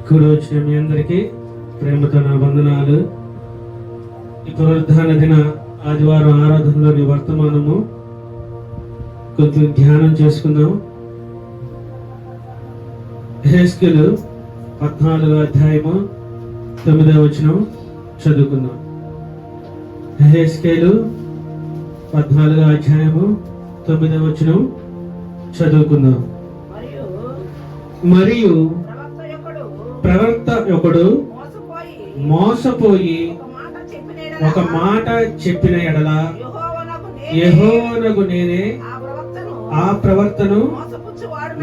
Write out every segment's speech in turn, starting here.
కూడి వచ్చిన మీ అందరికీ ప్రేమతో నా వందనాలు. ఈ పునరుద్ధాన దిన ఆదివారం ఆరాధనలోని వర్తమానము కొంచెం ధ్యానం చేసుకుందాం. యెహెజ్కేలు 14వ అధ్యాయము 9వ వచనం చదువుకుందాం. యెహెజ్కేలు 14వ అధ్యాయము 9వ వచనం చదువుకుందాం. మరియు ప్రవక్త ఒకడు మోసపోయి ఒక మాట చెప్పిన ఎడల యెహోవానగు నేనే ఆ ప్రవక్తను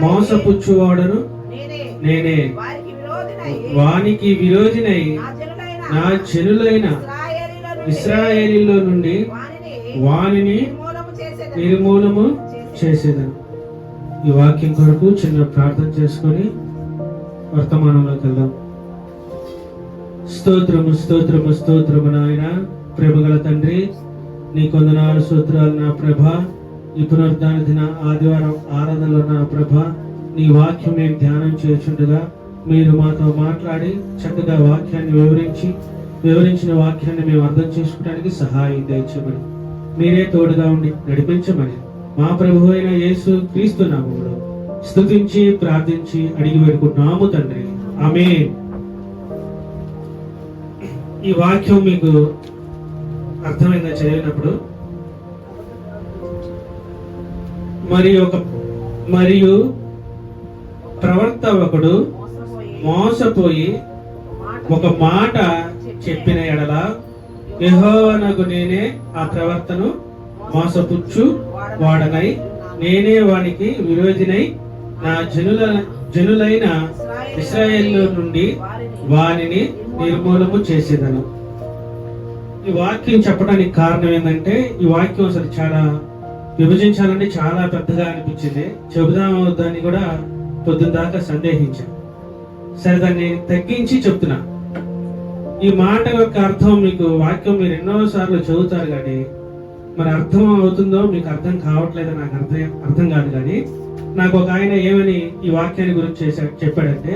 మోసపుచ్చువాడను నేనే, వానికి విరోధినై నా జనులైన ఇశ్రాయేలీలో నుండి వానిని నిర్మూలము చేసేదను. ఈ వాక్యం కొరకు చిన్న ప్రార్థన చేసుకొని వర్తమానంలోకి వెళ్దాం. స్తోత్రము స్తోత్రము స్తోత్రము నాయన, ప్రేమగల తండ్రి, నీ కొందనాలు స్తోత్రాలు నా ప్రభ. ఈ పునరుద్ధాన దిన ఆదివారం ఆరాధనలో నా ప్రభ, నీ వాక్యం నేను ధ్యానం చేస్తుండగా మీరు మాతో మాట్లాడి చక్కగా వాక్యాన్ని వివరించిన వాక్యాన్ని మేము అర్థం చేసుకోవడానికి సహాయం దయచేయమని, మీరే తోడుగా ఉండి నడిపించమని మా ప్రభు అయిన యేసు క్రీస్తు నామములో స్తుతించి ప్రార్థించి అడిగి వేడుకుంటున్నాము తండ్రి, ఆమేన్. ఈ వాక్యం మీకు అర్థమైందా చదివినప్పుడు? మరియు ప్రవక్త ఒకడు మోసపోయి ఒక మాట చెప్పిన ఎడల యెహోవానగు నేనే ఆ ప్రవక్తను మోసపుచ్చు వాడనై నేనే వానికి విరోధినై నా జనులైన ఇశ్రాయేలు నుండి వానిని నిర్మూలము చేసేదను. ఈ వాక్యం చెప్పడానికి కారణం ఏంటంటే, ఈ వాక్యం అసలు చాలా విభజించాలంటే చాలా పెద్దగా అనిపించింది. చెబుదామని కూడా పొద్దున్న దాకా సందేహించాను. సరే, దాన్ని తగ్గించి చెప్తున్నా. ఈ మాట యొక్క అర్థం మీకు వాక్యం మీరు ఎన్నో సార్లు చదువుతారు కానీ మరి అర్థం అవుతుందో మీకు అర్థం కావట్లేదో నాకు అర్థం కాదు. కానీ నాకు ఒక ఆయన ఏమని ఈ వాక్యాన్ని గురించి చెప్పాడంటే,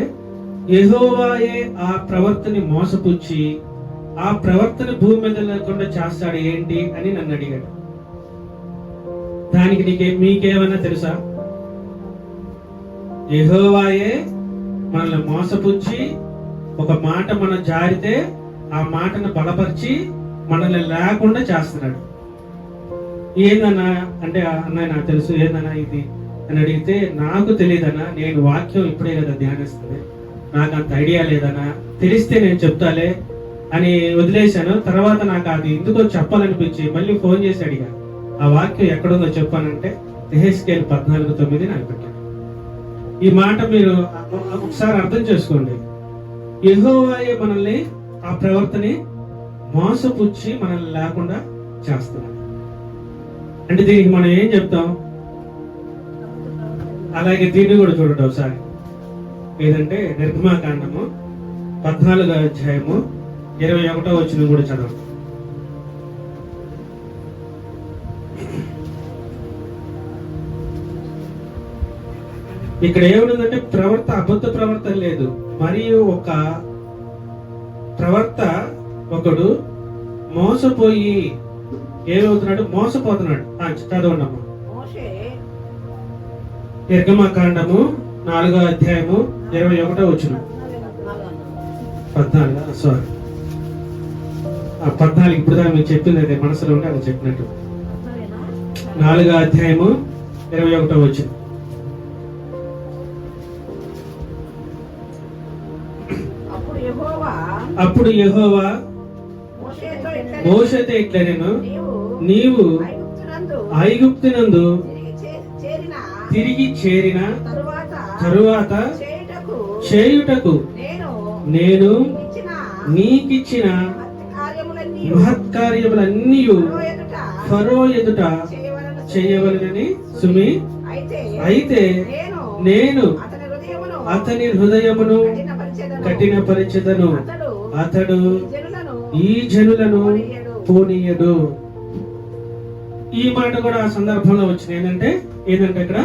యెహోవాయే ఆ ప్రవక్తని మోసపుచ్చి ఆ ప్రవక్తని భూమి మీద లేకుండా చేస్తాడు ఏంటి అని నన్ను అడిగాడు. దానికి మీకేమన్నా తెలుసా? యెహోవాయే మనల్ని మోసపుచ్చి ఒక మాట మనం జారితే ఆ మాటను బలపరిచి మనల్ని లేకుండా చేస్తున్నాడు. ఏందన్నా అంటే, అన్నయ్య నాకు తెలుసు, ఏందన్నా ఇది అని అడిగితే, నాకు తెలియదన్నా, నేను వాక్యం ఇప్పుడే కదా ధ్యానిస్తుంది, నాకు అంత ఐడియా లేదన్నా, తెలిస్తే నేను చెప్తాలే అని వదిలేశాను. తర్వాత నాకు అది ఎందుకో చెప్పాలనిపించి మళ్ళీ ఫోన్ చేసి అడిగా, ఆ వాక్యం ఎక్కడుందో చెప్పానంటే యెహెజ్కేలు 14:9 నాకు పెట్టాను. ఈ మాట మీరు ఒకసారి అర్థం చేసుకోండి. యెహోవాయే మనల్ని ఆ ప్రవర్తని మోసపుచ్చి మనల్ని లేకుండా చేస్తున్నాడు అంటే దీనికి మనం ఏం చెప్తాం? అలాగే దీన్ని కూడా చూడండి ఒకసారి. ఏదంటే నిర్గమాకాండము 14వ అధ్యాయము 21వ వచనం కూడా చదవండి. ఇక్కడ ఏముందంటే, ప్రవర్త అబద్ధ ప్రవర్తన లేదు. మరియు ఒక ప్రవక్త ఒకడు మోసపోయి ఏమవుతున్నాడు? మోసపోతున్నాడు. చదవండి అమ్మా. నిర్గమాకాండము 4వ అధ్యాయము 21వ వచనం. 14 ఇప్పుడు దాకా మీకు చెప్పింది అదే మనసులో ఉంటే అది చెప్పినట్టు. 4వ అధ్యాయము 21వ వచనం. అప్పుడు యెహోవా మోషేతో ఇట్లా, నేను నీవు ఐగుప్తునందు తిరిగి చేరిన తరువాత చేయుటకు నేను నీకిచ్చిన మహత్కార్యములన్నీ ఫరో ఎదుట చేయవలెనని సుమి. అయితే నేను అతని హృదయమును కఠినపరిచెదను, అతడు ఈ జనులను పోనీయడు. ఈ మాట కూడా ఆ సందర్భంలో వచ్చింది. ఏంటంటే ఇక్కడ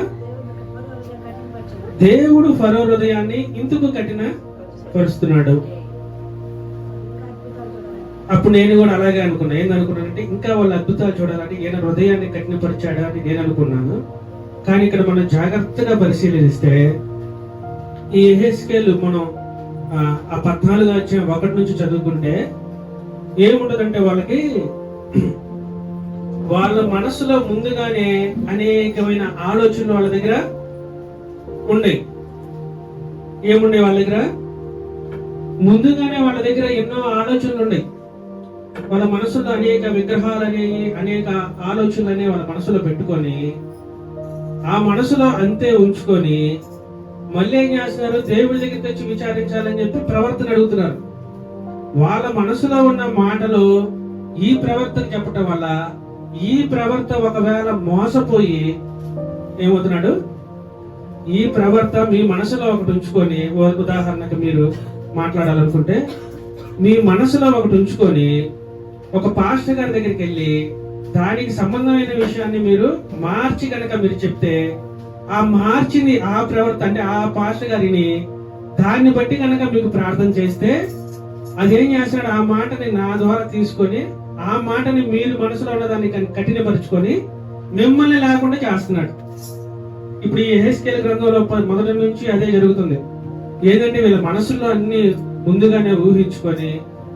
దేవుడు ఫరో హృదయాన్ని ఇందుకు పరుస్తున్నాడు. అప్పుడు నేను కూడా అలాగే అనుకున్నా. ఏందనుకున్నానంటే ఇంకా వాళ్ళ అద్భుతాలు చూడాలంటే ఈయన హృదయాన్ని కఠినపరిచాడా అని నేను అనుకున్నాను. కానీ ఇక్కడ మనం జాగ్రత్తగా పరిశీలిస్తే ఈ యెహెజ్కేలు మనం ఆ 14వ అధ్యాయం 1 నుంచి చదువుకుంటే ఏముంటదంటే వాళ్ళకి వాళ్ళ మనసులో ముందుగానే అనేకమైన ఆలోచనలు వాళ్ళ దగ్గర ఉన్నాయి. ఏముండే వాళ్ళ దగ్గర ముందుగానే వాళ్ళ దగ్గర ఎన్నో ఆలోచనలు ఉన్నాయి. వాళ్ళ మనసులో అనేక విగ్రహాలని అనేక ఆలోచనలని వాళ్ళ మనసులో పెట్టుకొని ఆ మనసులో అంతే ఉంచుకొని మళ్ళీ ఏం చేస్తున్నారు, దేవుడి దగ్గరికి వచ్చి విచారించాలని చెప్పి ప్రవర్తన అడుగుతున్నారు. వాళ్ళ మనసులో ఉన్న మాటలు ఈ ప్రవర్తన చెప్పటం వల్ల ఈ ప్రవర్త ఒకవేళ మోసపోయి ఏమవుతున్నాడు, ఈ ప్రవర్త మీ మనసులో ఒకటి ఉంచుకొని, ఉదాహరణకు మీరు మాట్లాడాలనుకుంటే మీ మనసులో ఒకటి ఉంచుకొని ఒక పాస్టర్ గారి దగ్గరికి వెళ్ళి దానికి సంబంధమైన విషయాన్ని మీరు మార్చి కనుక మీరు చెప్తే ఆ మార్చింది ఆ ప్రవర్త అంటే ఆ పాస్టర్ గారిని దాన్ని బట్టి కనుక మీకు ప్రార్థన చేస్తే అదేం చేస్తాడు, ఆ మాటని నా ద్వారా తీసుకొని ఆ మాటని మీరు మనసులో ఉన్న దాన్ని కఠినపరుచుకొని మిమ్మల్ని లేకుండా చేస్తున్నాడు. ఇప్పుడు ఈ యెహెజ్కేలు గ్రంథంలో మొదటి నుంచి అదే జరుగుతుంది. ఏదంటే వీళ్ళ మనసులో అన్ని ముందుగానే ఊహించుకొని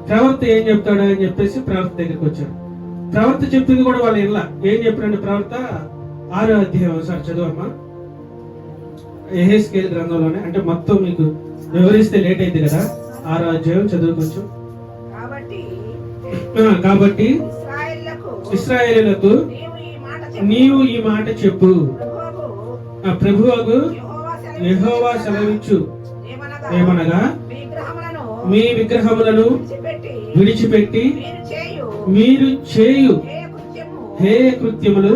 ప్రవర్త ఏం చెప్తాడు అని చెప్పేసి ప్రవర్త దగ్గరికి వచ్చాడు. ప్రవర్త చెప్పింది కూడా వాళ్ళ ఇళ్ళ ఏం చెప్పాడంటే ప్రవర్త 6వ అధ్యాయం ఒకసారి చదువమ్మా. యెహెజ్కేలు గ్రంథంలోనే అంటే మొత్తం మీకు వివరిస్తే లేట్ అయింది కదా. 6వ అధ్యాయం చదువు కొంచెం. కాబట్టి ఇశ్రాయేలులకు నీవు ఈ మాట చెప్పు, ప్రభువగు యెహోవా సెలవిచ్చు ఏమనగా మీ విగ్రహములను విడిచిపెట్టి మీరు చేయు హేయ కృత్యములు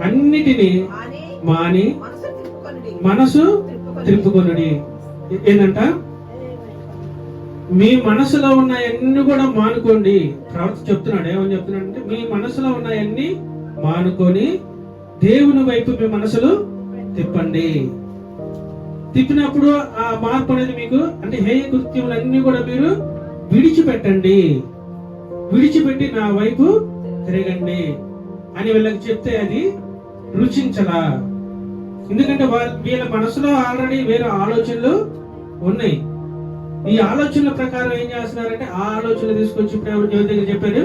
అన్నిటినీ మాని మనసు త్రిప్పుకొనుడి. ఏంటంట, మీ మనసులో ఉన్నాయన్ని కూడా మానుకోండి. ప్రవర్త చెప్తున్నాడు, ఏమని చెప్తున్నాడు అంటే మీ మనసులో ఉన్నాయన్ని మానుకొని దేవుని వైపు మీ మనసులు తిప్పండి. తిప్పినప్పుడు ఆ మార్పు అనేది మీకు అంటే హేయ కృత్యములన్నీ కూడా మీరు విడిచిపెట్టండి, విడిచిపెట్టి నా వైపు తిరగండి అని వీళ్ళకి చెప్తే అది రుచించలా. ఎందుకంటే వీళ్ళ మనసులో ఆల్రెడీ వేరే ఆలోచనలు ఉన్నాయి. ఈ ఆలోచనల ప్రకారం ఏం చేస్తున్నారంటే ఆ ఆలోచనలు తీసుకొచ్చి ఇప్పుడు ఎవరి దగ్గర చెప్పారు,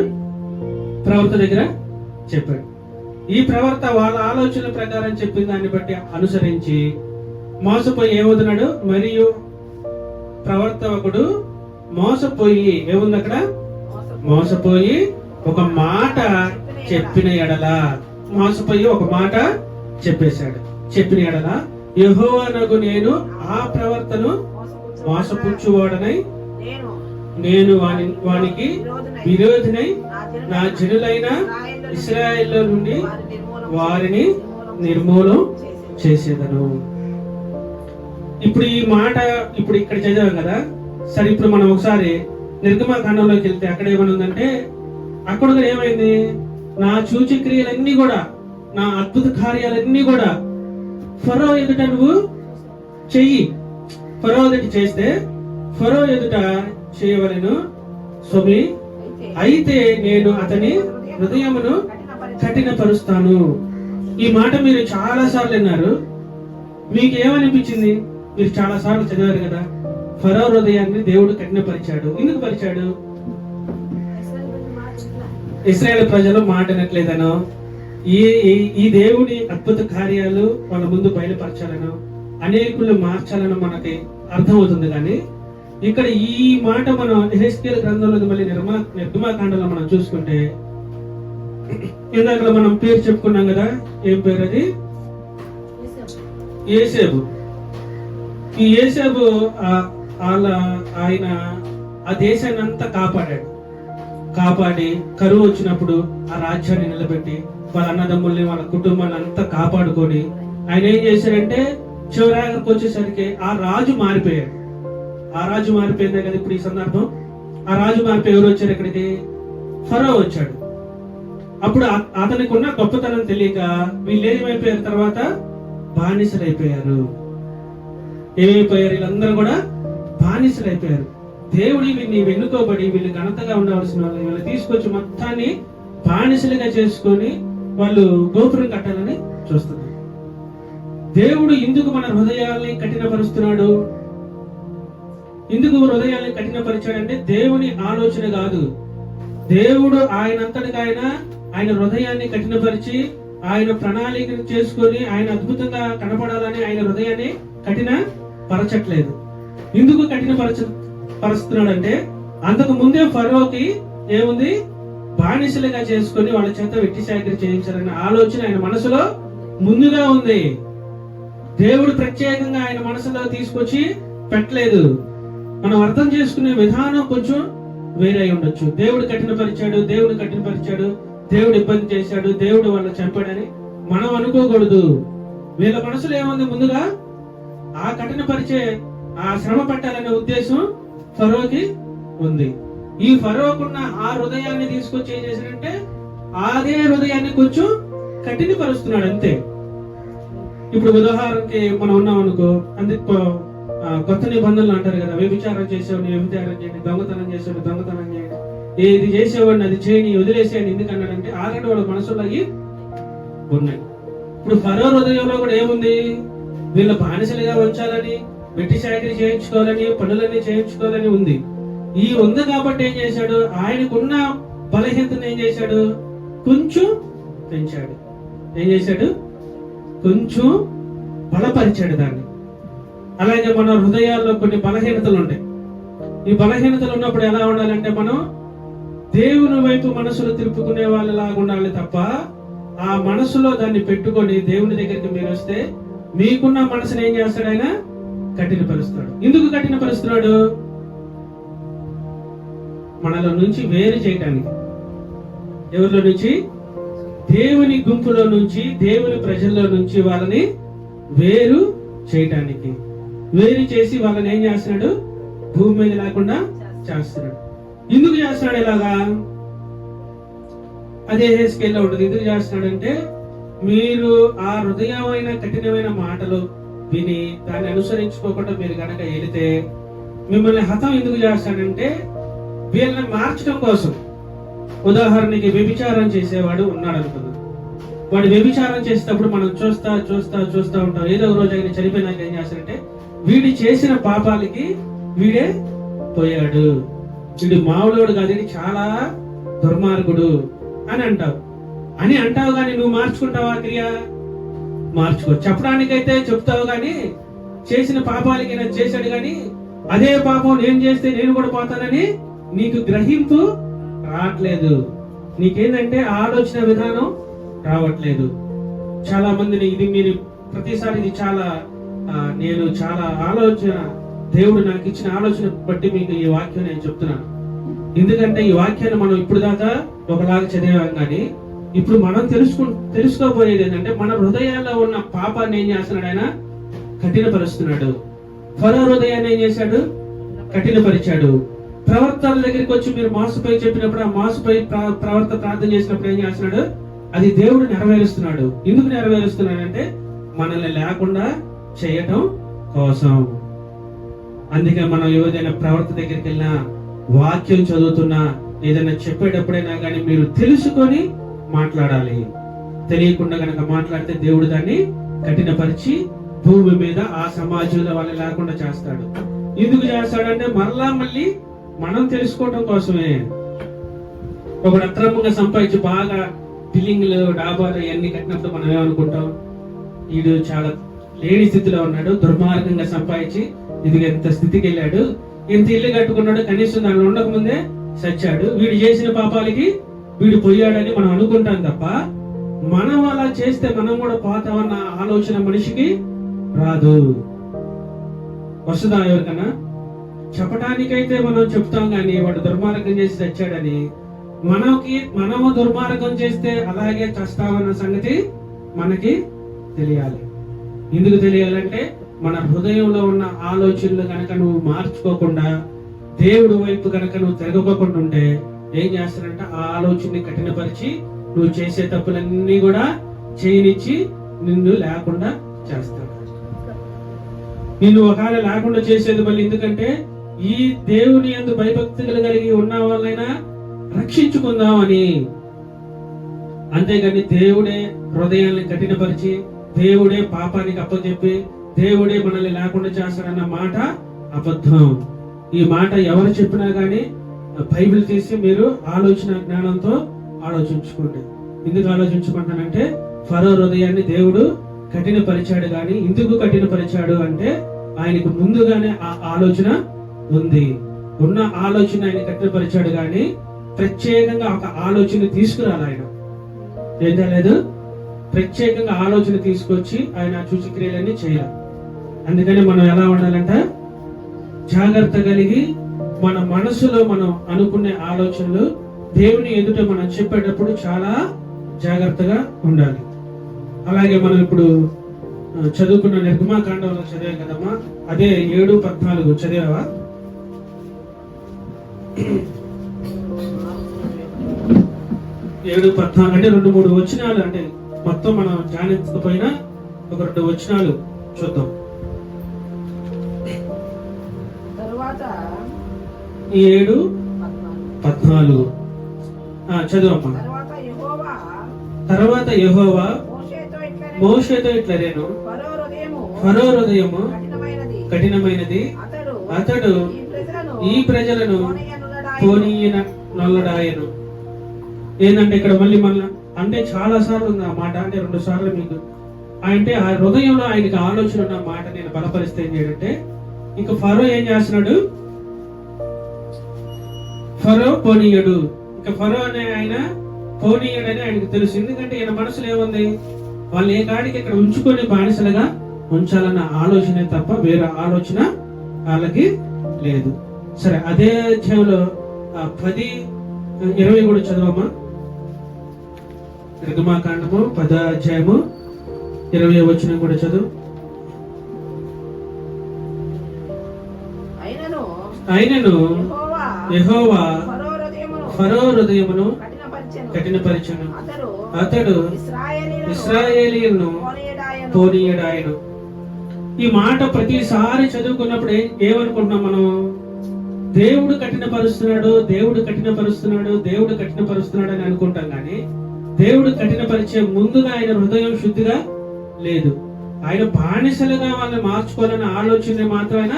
ప్రవర్త దగ్గర చెప్పాడు. ఈ ప్రవర్త వాళ్ళ ఆలోచనల ప్రకారం చెప్పిన దాన్ని బట్టి అనుసరించి మోసపోయి ఏమవుతున్నాడు, మరియు ప్రవర్త ఒకడు మోసపోయి ఏముంది అక్కడ, మోసపోయి ఒక మాట చెప్పిన ఎడల, మోసపోయి ఒక మాట చెప్పేశాడు. చెప్పిన ఎడల యెహోవానగు నేను ఆ ప్రవర్తను మోసపుచ్చువాడనై నేను వానికి విరోధినై నా జనులైన ఇశ్రాయేలు నుండి వారిని నిర్మూలం చేసేదను. ఇప్పుడు ఈ మాట ఇప్పుడు ఇక్కడ చదివాం కదా. సరే, ఇప్పుడు మనం ఒకసారి నిర్గమకాండంలోకి వెళ్తే అక్కడ ఏమని ఉందంటే, అక్కడ కూడా ఏమైంది, నా సూచక్రియలన్నీ కూడా నా అద్భుత కార్యాలన్నీ కూడా ఫరో ఎదుట నువ్వు చెయ్యి. ఫరో ఎదుట చేస్తే ఫరో ఎదుట చేయవలెను స్వామి, అయితే నేను అతని హృదయమును కఠినపరుస్తాను. ఈ మాట మీరు చాలా సార్లు విన్నారు. మీకు ఏమనిపించింది? మీరు చాలా సార్లు చదివారు కదా, ఫరో హృదయాన్ని దేవుడు కఠినపరిచాడు. ఎందుకు పరిచాడు? ఇశ్రాయేలు ప్రజలు మాట వినట్లేదనో, ఈ దేవుని అద్భుత కార్యాలు వాళ్ళ ముందు బయలుపరచాలను, అనేకులు మార్చాలను మనకి అర్థమవుతుంది. కానీ ఇక్కడ ఈ మాట మనం యెహెజ్కేలు గ్రంథంలో మళ్ళీ నిర్గమకాండంలో మనం చూసుకుంటే, ఇందాక మనం పేరు చెప్పుకున్నాం కదా, ఏం పేరు అది? యోసేపు. ఈ యోసేపు ఆయన ఆ దేశాన్ని అంతా కాపాడి కరువు వచ్చినప్పుడు ఆ రాజ్యాన్ని నిలబెట్టి వాళ్ళ అన్నదమ్ముల్ని వాళ్ళ కుటుంబాన్ని అంతా కాపాడుకొని ఆయన ఏం చేశారంటే చివరికి వచ్చేసరికి ఆ రాజు మారిపోయాడు. ఆ రాజు మారిపోయిందే కదా ఇప్పుడు ఈ సందర్భం. ఆ రాజు మారిపోయి ఎవరు వచ్చారు ఇక్కడికి? ఫరో వచ్చాడు. అప్పుడు అతనికి ఉన్న గొప్పతనం తెలియక వీళ్ళు ఏమైపోయారు, తర్వాత బానిసలు అయిపోయారు. ఏమైపోయారు? వీళ్ళందరూ కూడా బానిస బానిసలు అయిపోయారు. దేవుడి వీళ్ళని వెన్నుకోబడి వీళ్ళు ఘనతగా ఉండవలసిన వాళ్ళు వీళ్ళు తీసుకొచ్చి మొత్తాన్ని బానిసలుగా చేసుకొని వాళ్ళు గోపురం కట్టాలని చూస్తున్నారు. దేవుడు ఎందుకు మన హృదయాల్ని కఠినపరుస్తున్నాడు? ఎందుకు హృదయాల్ని కఠినపరిచాడంటే దేవుని ఆలోచన కాదు. దేవుడు ఆయనంతటికి ఆయన హృదయాన్ని కఠినపరిచి ఆయన ప్రణాళికను చేసుకొని ఆయన అద్భుతంగా కనపడాలని ఆయన హృదయాన్ని కఠిన పరచట్లేదు. ఎందుకు పరుస్తున్నాడంటే అంతకు ముందే ఫరోకి ఏముంది, బానిసలుగా చేసుకొని వాళ్ళ చేత వెట్టి చాకిరీ చేయించాలన్న ఆలోచన ఆయన మనసులో ముందుగా ఉంది. దేవుడు ప్రత్యేకంగా ఆయన మనసులో తీసుకొచ్చి పెట్టలేదు. మనం అర్థం చేసుకునే విధానం కొంచెం వేరే అయి ఉండొచ్చు. దేవుడు కఠినపరిచాడు, దేవుడు ఇబ్బంది చేశాడు, దేవుడు వాళ్ళని చంపాడని మనం అనుకోకూడదు. వీళ్ళ మనసులో ఏముంది, ముందుగా ఆ కఠినపరిచే ఆ శ్రమ పట్టాలనే ఉద్దేశం ఫరోకి ఉంది. ఈ ఫరోకున్న ఆ హృదయాన్ని తీసుకొచ్చి ఏం చేశాడంటే అదే హృదయాన్ని కొంచెం కఠినపరుస్తున్నాడు అంతే. ఇప్పుడు ఉదాహరణకి మనం ఉన్నాం అనుకో, అందుకు కొత్త నిబంధనలు అంటారు కదా, వ్యభిచారం చేసేవాడిని వ్యభిచారం చేయండి, దొంగతనం చేసేవాడిని దొంగతనం చేయండి, ఏది చేసేవాడిని అది చేయని వదిలేసేయండి. ఎందుకన్నాడంటే ఆల్రెడీ వాళ్ళ మనసులో అవి ఉన్నాయి. ఇప్పుడు ఫరో హృదయంలో కూడా ఏముంది, వీళ్ళ బానిసలుగా ఉంచాలని, వెట్టి చాకిరీ చేయించుకోవాలని, పనులన్నీ చేయించుకోవాలని ఉంది. ఈ ఉంది కాబట్టి ఏం చేశాడు, ఆయనకున్న బలహీనతను ఏం చేశాడు, కొంచెం పెంచాడు. ఏం చేశాడు, కొంచెం బలపరిచాడు దాన్ని. అలాగే మన హృదయాల్లో కొన్ని బలహీనతలు ఉంటాయి. ఈ బలహీనతలు ఉన్నప్పుడు ఎలా ఉండాలంటే మనం దేవుని వైపు మనసులు తిరుపుకునే వాళ్ళలాగా ఉండాలి తప్ప ఆ మనసులో దాన్ని పెట్టుకొని దేవుని దగ్గరికి మీరు వస్తే మీకున్న మనసుని ఏం చేస్తాడు, ఆయన కఠినపరుస్తాడు. ఎందుకు కఠినపరుస్తున్నాడు? మనలో నుంచి వేరు చేయటానికి. ఎవరిలో నుంచి? దేవుని గుంపులో నుంచి, దేవుని ప్రజల్లో నుంచి వాళ్ళని వేరు చేయటానికి. వేరు చేసి వాళ్ళని ఏం చేస్తున్నాడు, భూమి మీద లేకుండా చేస్తున్నాడు. ఎందుకు చేస్తున్నాడు ఇలాగా? అదే స్కేల్లో ఉంటుంది. ఎందుకు చేస్తున్నాడంటే మీరు ఆ హృదయమైన కఠినమైన మాటలు విని దాన్ని అనుసరించుకోకుండా మీరు గనక వెళితే మిమ్మల్ని హతం ఎందుకు చేస్తాడంటే వీళ్ళని మార్చడం కోసం. ఉదాహరణకి వ్యభిచారం చేసేవాడు ఉన్నాడు అనుకుందాం. వాడు వ్యభిచారం చేసేటప్పుడు మనం చూస్తా ఉంటాం. ఏదో ఒక రోజు ఆయన చనిపోయినాక ఏం చేస్తాడంటే వీడి చేసిన పాపాలకి వీడే పోయాడు, వీడు మామూలుడు కాదు, వీడు చాలా దుర్మార్గుడు అని అంటావు కానీ నువ్వు మార్చుకుంటావా? క్రియ మార్చుకో. చెప్పడానికైతే చెప్తావు కానీ చేసిన పాపాలకి నేను చేశాడు కానీ అదే పాపం నేను చేస్తే నేను కూడా పోతానని నీకు గ్రహింపు రావట్లేదు. నీకేంటంటే ఆలోచన విధానం రావట్లేదు. చాలా మందిని ఇది మీరు ప్రతిసారి ఇది నేను చాలా ఆలోచన, దేవుడు నాకు ఇచ్చిన ఆలోచన బట్టి మీకు ఈ వాక్యం నేను చెప్తున్నాను. ఎందుకంటే ఈ వాక్యాన్ని మనం ఇప్పుడు దాకా ఒకలాగా చదివాం కానీ ఇప్పుడు మనం తెలుసుకోబోయేది ఏంటంటే మన హృదయాల్లో ఉన్న పాపాన్ని ఏం చేస్తున్నాడు, ఆయన కఠినపరుస్తున్నాడు. ఫరో హృదయాన్ని ఏం చేశాడు, కఠినపరిచాడు. ప్రవర్తన దగ్గరికి వచ్చి మీరు మోసపోయి చెప్పినప్పుడు ఆ మోసపోయి ప్రవర్త ప్రార్థన చేసినప్పుడు ఏం చేస్తున్నాడు, అది దేవుడు నెరవేరుస్తున్నాడు. ఎందుకు నెరవేరుస్తున్నాడు అంటే మనల్ని లేకుండా చేయటం కోసం. అందుకే మనం ఏదైనా ప్రవర్త దగ్గరికి వెళ్ళినా, వాక్యం చదువుతున్నా, ఏదైనా చెప్పేటప్పుడైనా కానీ మీరు తెలుసుకొని మాట్లాడాలి. తెలియకుండా కనుక మాట్లాడితే దేవుడు దాన్ని కఠినపరిచి భూమి మీద ఆ సమాజంలో వాళ్ళు లేకుండా చేస్తాడు. ఎందుకు చేస్తాడంటే మళ్ళీ మనం తెలుసుకోవడం కోసమే. ఒకడు అక్రమంగా సంపాదించి బాగా బిల్డింగ్లు డాబాలు ఇవన్నీ కట్టినప్పుడు మనం ఏమనుకుంటాం, వీడు చాలా లేని స్థితిలో ఉన్నాడు, దుర్మార్గంగా సంపాదించి ఇది ఎంత స్థితికి వెళ్ళాడు, ఎంత ఇల్లు కట్టుకున్నాడు, కనీసం దానిలో ఉండకముందే చచ్చాడు, వీడు చేసిన పాపాలకి వీడు పోయాడని మనం అనుకుంటాం తప్ప మనం అలా చేస్తే మనం కూడా పోతామన్న ఆలోచన మనిషికి రాదు. వస్తుందా ఎవరికన్నా? చెప్పడానికైతే మనం చెప్తాం కానీ వాడు దుర్మార్గం చేసి చచ్చాడని, మనము దుర్మార్గం చేస్తే అలాగే చస్తామన్న సంగతి మనకి తెలియాలి. ఎందుకు తెలియాలంటే మన హృదయంలో ఉన్న ఆలోచనలు కనుక నువ్వు మార్చుకోకుండా దేవుడి వైపు కనుక నువ్వు తిరగకుండా ఉంటే ఏం చేస్తాడంటే ఆ ఆలోచనని కఠినపరిచి నువ్వు చేసే తప్పులన్నీ కూడా చేయనిచ్చి నిన్ను లేకుండా చేస్తాడు. నిన్ను ఒకవేళ లేకుండా చేసేది మళ్ళీ ఎందుకంటే ఈ దేవుని యందు భయభక్తులు కలిగి ఉన్న వాళ్ళైనా రక్షించుకుందామని. అంతేగాని దేవుడే హృదయాన్ని కఠినపరిచి, దేవుడే పాపానికి అప్పచెప్పి, దేవుడే మనల్ని లేకుండా చేస్తాడన్న మాట అబద్ధం. ఈ మాట ఎవరు చెప్పినా గానీ బైబిల్ తీసి మీరు ఆలోచన జ్ఞానంతో ఆలోచించుకోండి. ఎందుకు ఆలోచించుకుంటానంటే, ఫరో హృదయాన్ని దేవుడు కఠినపరిచాడు. గాని ఎందుకు కఠినపరిచాడు అంటే, ఆయనకు ముందుగానే ఆ ఆలోచన ఉంది. ఉన్న ఆలోచన ఆయన కఠినపరిచాడు. గాని ప్రత్యేకంగా ఒక ఆలోచన తీసుకురాలి. ఆయన ఏం చేయలేదు, ప్రత్యేకంగా ఆలోచన తీసుకొచ్చి ఆయన సూచక్రియలన్నీ చేయాలి. అందుకని మనం ఎలా ఉండాలంట, జాగ్రత్త కలిగి మన మనసులో మనం అనుకునే ఆలోచనలు దేవుని ఎదుట మనం చెప్పేటప్పుడు చాలా జాగ్రత్తగా ఉండాలి. అలాగే మనం ఇప్పుడు చదువుకున్న నిర్గమాకాండంలో చదివాం కదమ్మా, అదే 7:14 చదివావా? 7:14 అంటే 2-3 వచనాలు, అంటే మొత్తం మనం ధ్యానించకపోయినా ఒక 2 వచనాలు చూద్దాం. ఈ 7:14 చదువమ్మా. తర్వాత యెహోవా మోషేతో ఇట్లా నేను, ఫరో హృదయము కఠినమైనది, అతడు ఈ ప్రజలను పోనీయన నొల్లడాయను. ఏంటంటే ఇక్కడ మళ్ళీ అంటే చాలా సార్లు ఉంది ఆ మాట, అంటే 2 సార్లు మీకు అంటే ఆ హృదయంలో ఆయనకి ఆలోచన ఉన్న మాట నేను బలపరిస్తే ఏం చేయడంటే, ఇంకా ఫరో ఏం చేస్తున్నాడు, ఫరో పోనీయుడు. ఇంకా ఫరో అనే ఆయన పోనీయుడని ఆయనకు తెలుసు. ఎందుకంటే ఈయన మనసులో ఏముంది, వాళ్ళు ఏ కాడికి ఇక్కడ ఉంచుకొని బానిసలుగా ఉంచాలన్న ఆలోచనే తప్ప వేరే ఆలోచన వాళ్ళకి లేదు. సరే, అదే అధ్యాయంలో 10:20 కూడా చదవమ్మా. నిర్గమాకాండము 10వ అధ్యాయము 20వ వచనం కూడా చదువు. అయినను యెహోవా ఫరో హృదయమును కఠినపరిచెను, అతడు ఇశ్రాయేలీయులను పోనీయడాయను. ఈ మాట ప్రతిసారి చదువుకున్నప్పుడు ఏమనుకుంటున్నాం మనం, దేవుడు కఠినపరుస్తున్నాడు, దేవుడు కఠినపరుస్తున్నాడు, దేవుడు కఠినపరుస్తున్నాడు అని అనుకుంటాం. కానీ దేవుడు కఠినపరిచే ముందుగా ఆయన హృదయం శుద్ధిగా లేదు. ఆయన బానిసలుగా వాళ్ళని మార్చుకోవాలన్న ఆలోచన మాత్రం ఆయన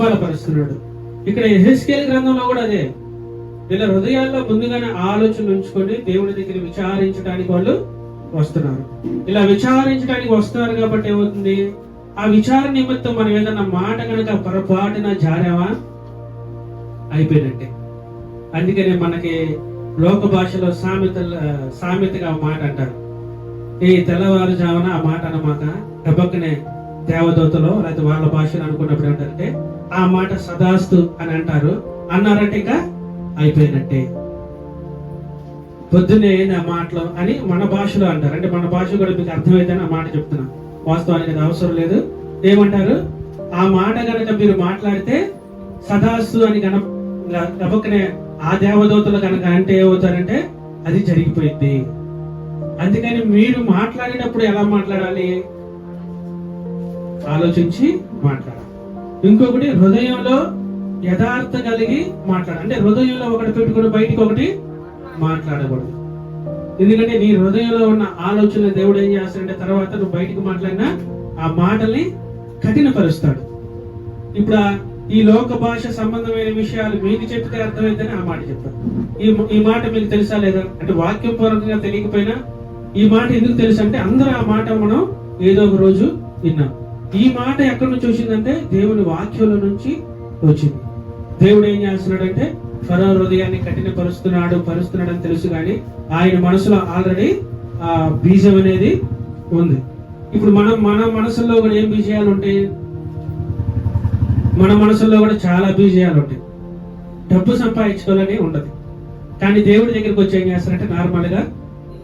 బలపరుస్తున్నాడు. ఇక్కడ యెహెజ్కేలు గ్రంథంలో కూడా అదే, వీళ్ళ హృదయాల్లో ముందుగానే ఆలోచన ఉంచుకొని దేవుని దగ్గర విచారించడానికి వాళ్ళు వస్తున్నారు. ఇలా విచారించడానికి వస్తున్నారు కాబట్టి ఏమవుతుంది, ఆ విచారణ నిమిత్తం మనం ఏదన్నా మాట కనుక పొరపాటున జారావా అయిపోయినట్టే. అందుకనే మనకి లోక భాషలో సామెతగా మాట అంటారు, ఈ తెల్లవారుజామున ఆ మాట అన్నమాట డబ్బక్కనే దేవదూతలో లేకపోతే వాళ్ళ భాషలో అనుకున్నప్పుడు ఏమంటారంటే, ఆ మాట సదాస్తు అని అంటారు. అన్నారంటే ఇంకా అయిపోయినట్టే. పొద్దున్నే ఆ మాటలు అని మన భాషలో అంటారు. అంటే మన భాష కూడా మీకు అర్థమైతే ఆ మాట చెప్తున్నా, వాస్తవానికి అది అవసరం లేదు. ఏమంటారు, ఆ మాట కనుక మీరు మాట్లాడితే సదాస్తు అని గబక్కనే ఆ దేవదూతలు కనుక అంటే ఏమవుతారంటే అది జరిగిపోయింది. అందుకని మీరు మాట్లాడేటప్పుడు ఎలా మాట్లాడాలి, ఆలోచించి మాట్లాడాలి. ఇంకొకటి, హృదయంలో యథార్థ కలిగి మాట్లాడాలి. అంటే హృదయంలో ఒకటి పెట్టుకుని బయటికి ఒకటి మాట్లాడకూడదు. ఎందుకంటే నీ హృదయంలో ఉన్న ఆలోచన దేవుడు ఏం చేస్తాడంటే, తర్వాత నువ్వు బయటికి మాట్లాడినా ఆ మాటల్ని కఠినపరుస్తాడు. ఇప్పుడు ఈ లోక భాష సంబంధమైన విషయాలు మీకు చెప్తే అర్థమైందని ఆ మాట చెప్పారు. ఈ మాట మీకు తెలుసా లేదా అంటే, వాక్యం పూర్వకంగా తెలియకపోయినా ఈ మాట ఎందుకు తెలుసు అంటే, అందరూ ఆ మాట మనం ఏదో ఒక రోజు విన్నాం. ఈ మాట ఎక్కడి నుంచి వచ్చిందంటే దేవుని వాక్యంలో నుంచి వచ్చింది. దేవుడు ఏం చేస్తున్నాడంటే, ఫరో హృదయాన్ని కఠినపరుస్తున్నాడు అని తెలుసు, కానీ ఆయన మనసులో ఆల్రెడీ ఆ బీజం అనేది ఉంది. ఇప్పుడు మన మనసులో కూడా ఏం బీజాలు ఉంటాయి, మన మనసులో కూడా చాలా బీజాలు ఉంటాయి. డబ్బు సంపాదించుకోవాలని ఉండదు, కానీ దేవుడి దగ్గరికి వచ్చి ఏం చేస్తారంటే నార్మల్ గా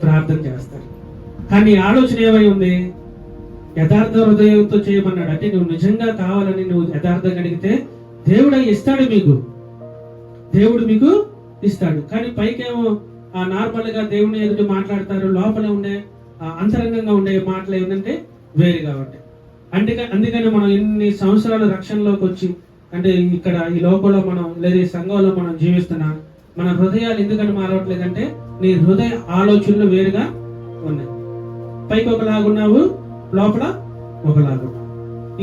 ప్రార్థన చేస్తారు. కానీ ఆలోచన ఏమై ఉంది, యథార్థ హృదయంతో చేయమన్నాడు. అంటే నువ్వు నిజంగా కావాలని నువ్వు యథార్థంగా అడిగితే దేవుడు ఇస్తాడు, దేవుడు మీకు ఇస్తాడు. కానీ పైకేమో ఆ నార్మల్ గా దేవుని ఎదుటి మాట్లాడతారు, లోపల ఉండే అంతరంగంగా ఉండే మాటలు ఏంటంటే వేరుగా ఉంటాయి. అందుకని మనం ఇన్ని సంవత్సరాలు రక్షణలోకి వచ్చి అంటే ఇక్కడ ఈ లోకంలో మనం లేదా ఈ సంఘంలో మనం జీవిస్తున్నా మన హృదయాలు ఎందుకని మారవట్లేదంటే నీ హృదయ ఆలోచనలు వేరుగా ఉన్నాయి. పైకి ఒకలాగున్నావు, లోపల ఒకలాగున్నావు.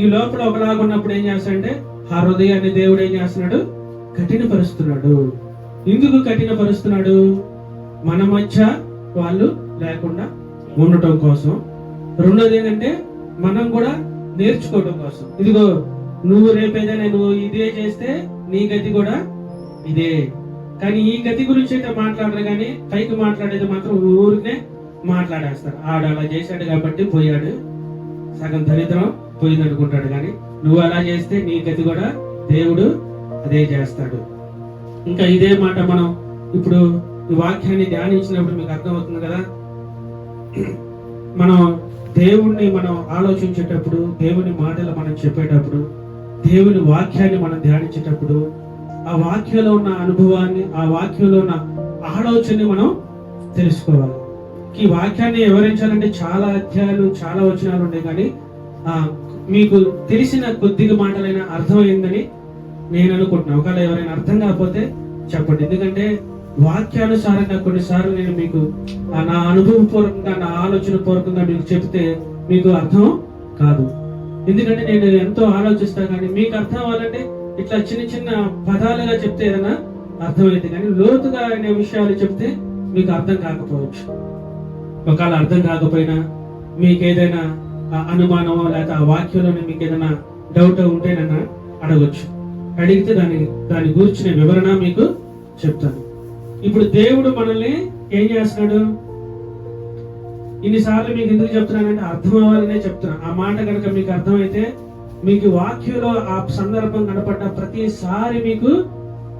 ఈ లోపల ఒకలాగున్నప్పుడు ఏం చేస్తాడంటే ఆ హృదయాన్ని దేవుడు ఏం చేస్తున్నాడు? కఠినపరుస్తున్నాడు. ఎందుకు కఠినపరుస్తున్నాడు? మన మధ్య వాళ్ళు లేకుండా ఉండటం కోసం. రెండోది ఏంటంటే మనం కూడా నేర్చుకోవడం కోసం. ఇదిగో నువ్వు రేపేదైనా నువ్వు ఇదే చేస్తే నీ గతి కూడా ఇదే. కానీ ఈ గతి గురించి అయితే మాట్లాడరు, కానీ పైకి మాట్లాడేది మాత్రం ఊరినే మాట్లాడేస్తారు. ఆడు అలా చేశాడు కాబట్టి పోయాడు, సగం దరిద్రం పోయింది అనుకుంటాడు. కానీ నువ్వు అలా చేస్తే నీ గతి కూడా దేవుడు అదే చేస్తాడు. ఇంకా ఇదే మాట మనం ఇప్పుడు ఈ వాక్యాన్ని ధ్యానించినప్పుడు మీకు అర్థమవుతుంది కదా. మనం దేవుణ్ణి మనం ఆలోచించేటప్పుడు, దేవుని మాటలు మనం చెప్పేటప్పుడు, దేవుని వాక్యాన్ని మనం ధ్యానించేటప్పుడు ఆ వాక్యంలో ఉన్న అనుభవాన్ని, ఆ వాక్యంలో ఉన్న ఆలోచనని మనం తెలుసుకోవాలి. ఈ వాక్యాన్ని వివరించాలంటే చాలా అధ్యాయాలు, చాలా వచనాలు ఉన్నాయి. కానీ మీకు తెలిసిన కొద్దిగా మాటలైనా అర్థమైందని నేను అనుకుంటున్నాను. ఒకవేళ ఎవరైనా అర్థం కాకపోతే చెప్పండి. ఎందుకంటే వాక్యానుసారంగా కొన్నిసార్లు నేను మీకు నా అనుభవపూర్వకంగా, నా ఆలోచన పూర్వకంగా మీకు చెప్తే మీకు అర్థం కాదు. ఎందుకంటే నేను ఎంతో ఆలోచిస్తా, కానీ మీకు అర్థం అవ్వాలంటే ఇట్లా చిన్న చిన్న పదాలుగా చెప్తే ఏదైనా అర్థమైంది. కానీ లోతుగా అనే విషయాలు చెప్తే మీకు అర్థం కాకపోవచ్చు. ఒకవేళ అర్థం కాకపోయినా మీకు ఏదైనా అనుమానమో లేకపోతే ఆ వాక్యంలోనే మీకు ఏదైనా డౌట్ ఉంటేనన్నా అడగొచ్చు. అడిగితే దాని గురించిన వివరణ మీకు చెప్తాను. ఇప్పుడు దేవుడు మనల్ని ఏం చేస్తున్నాడు? ఇన్నిసార్లు మీకు ఎందుకు చెప్తున్నానంటే అర్థం అవ్వాలనే చెప్తున్నాను. ఆ మాట కనుక మీకు అర్థమైతే మీకు వాక్యంలో ఆ సందర్భం కనపడ్డ ప్రతిసారి మీకు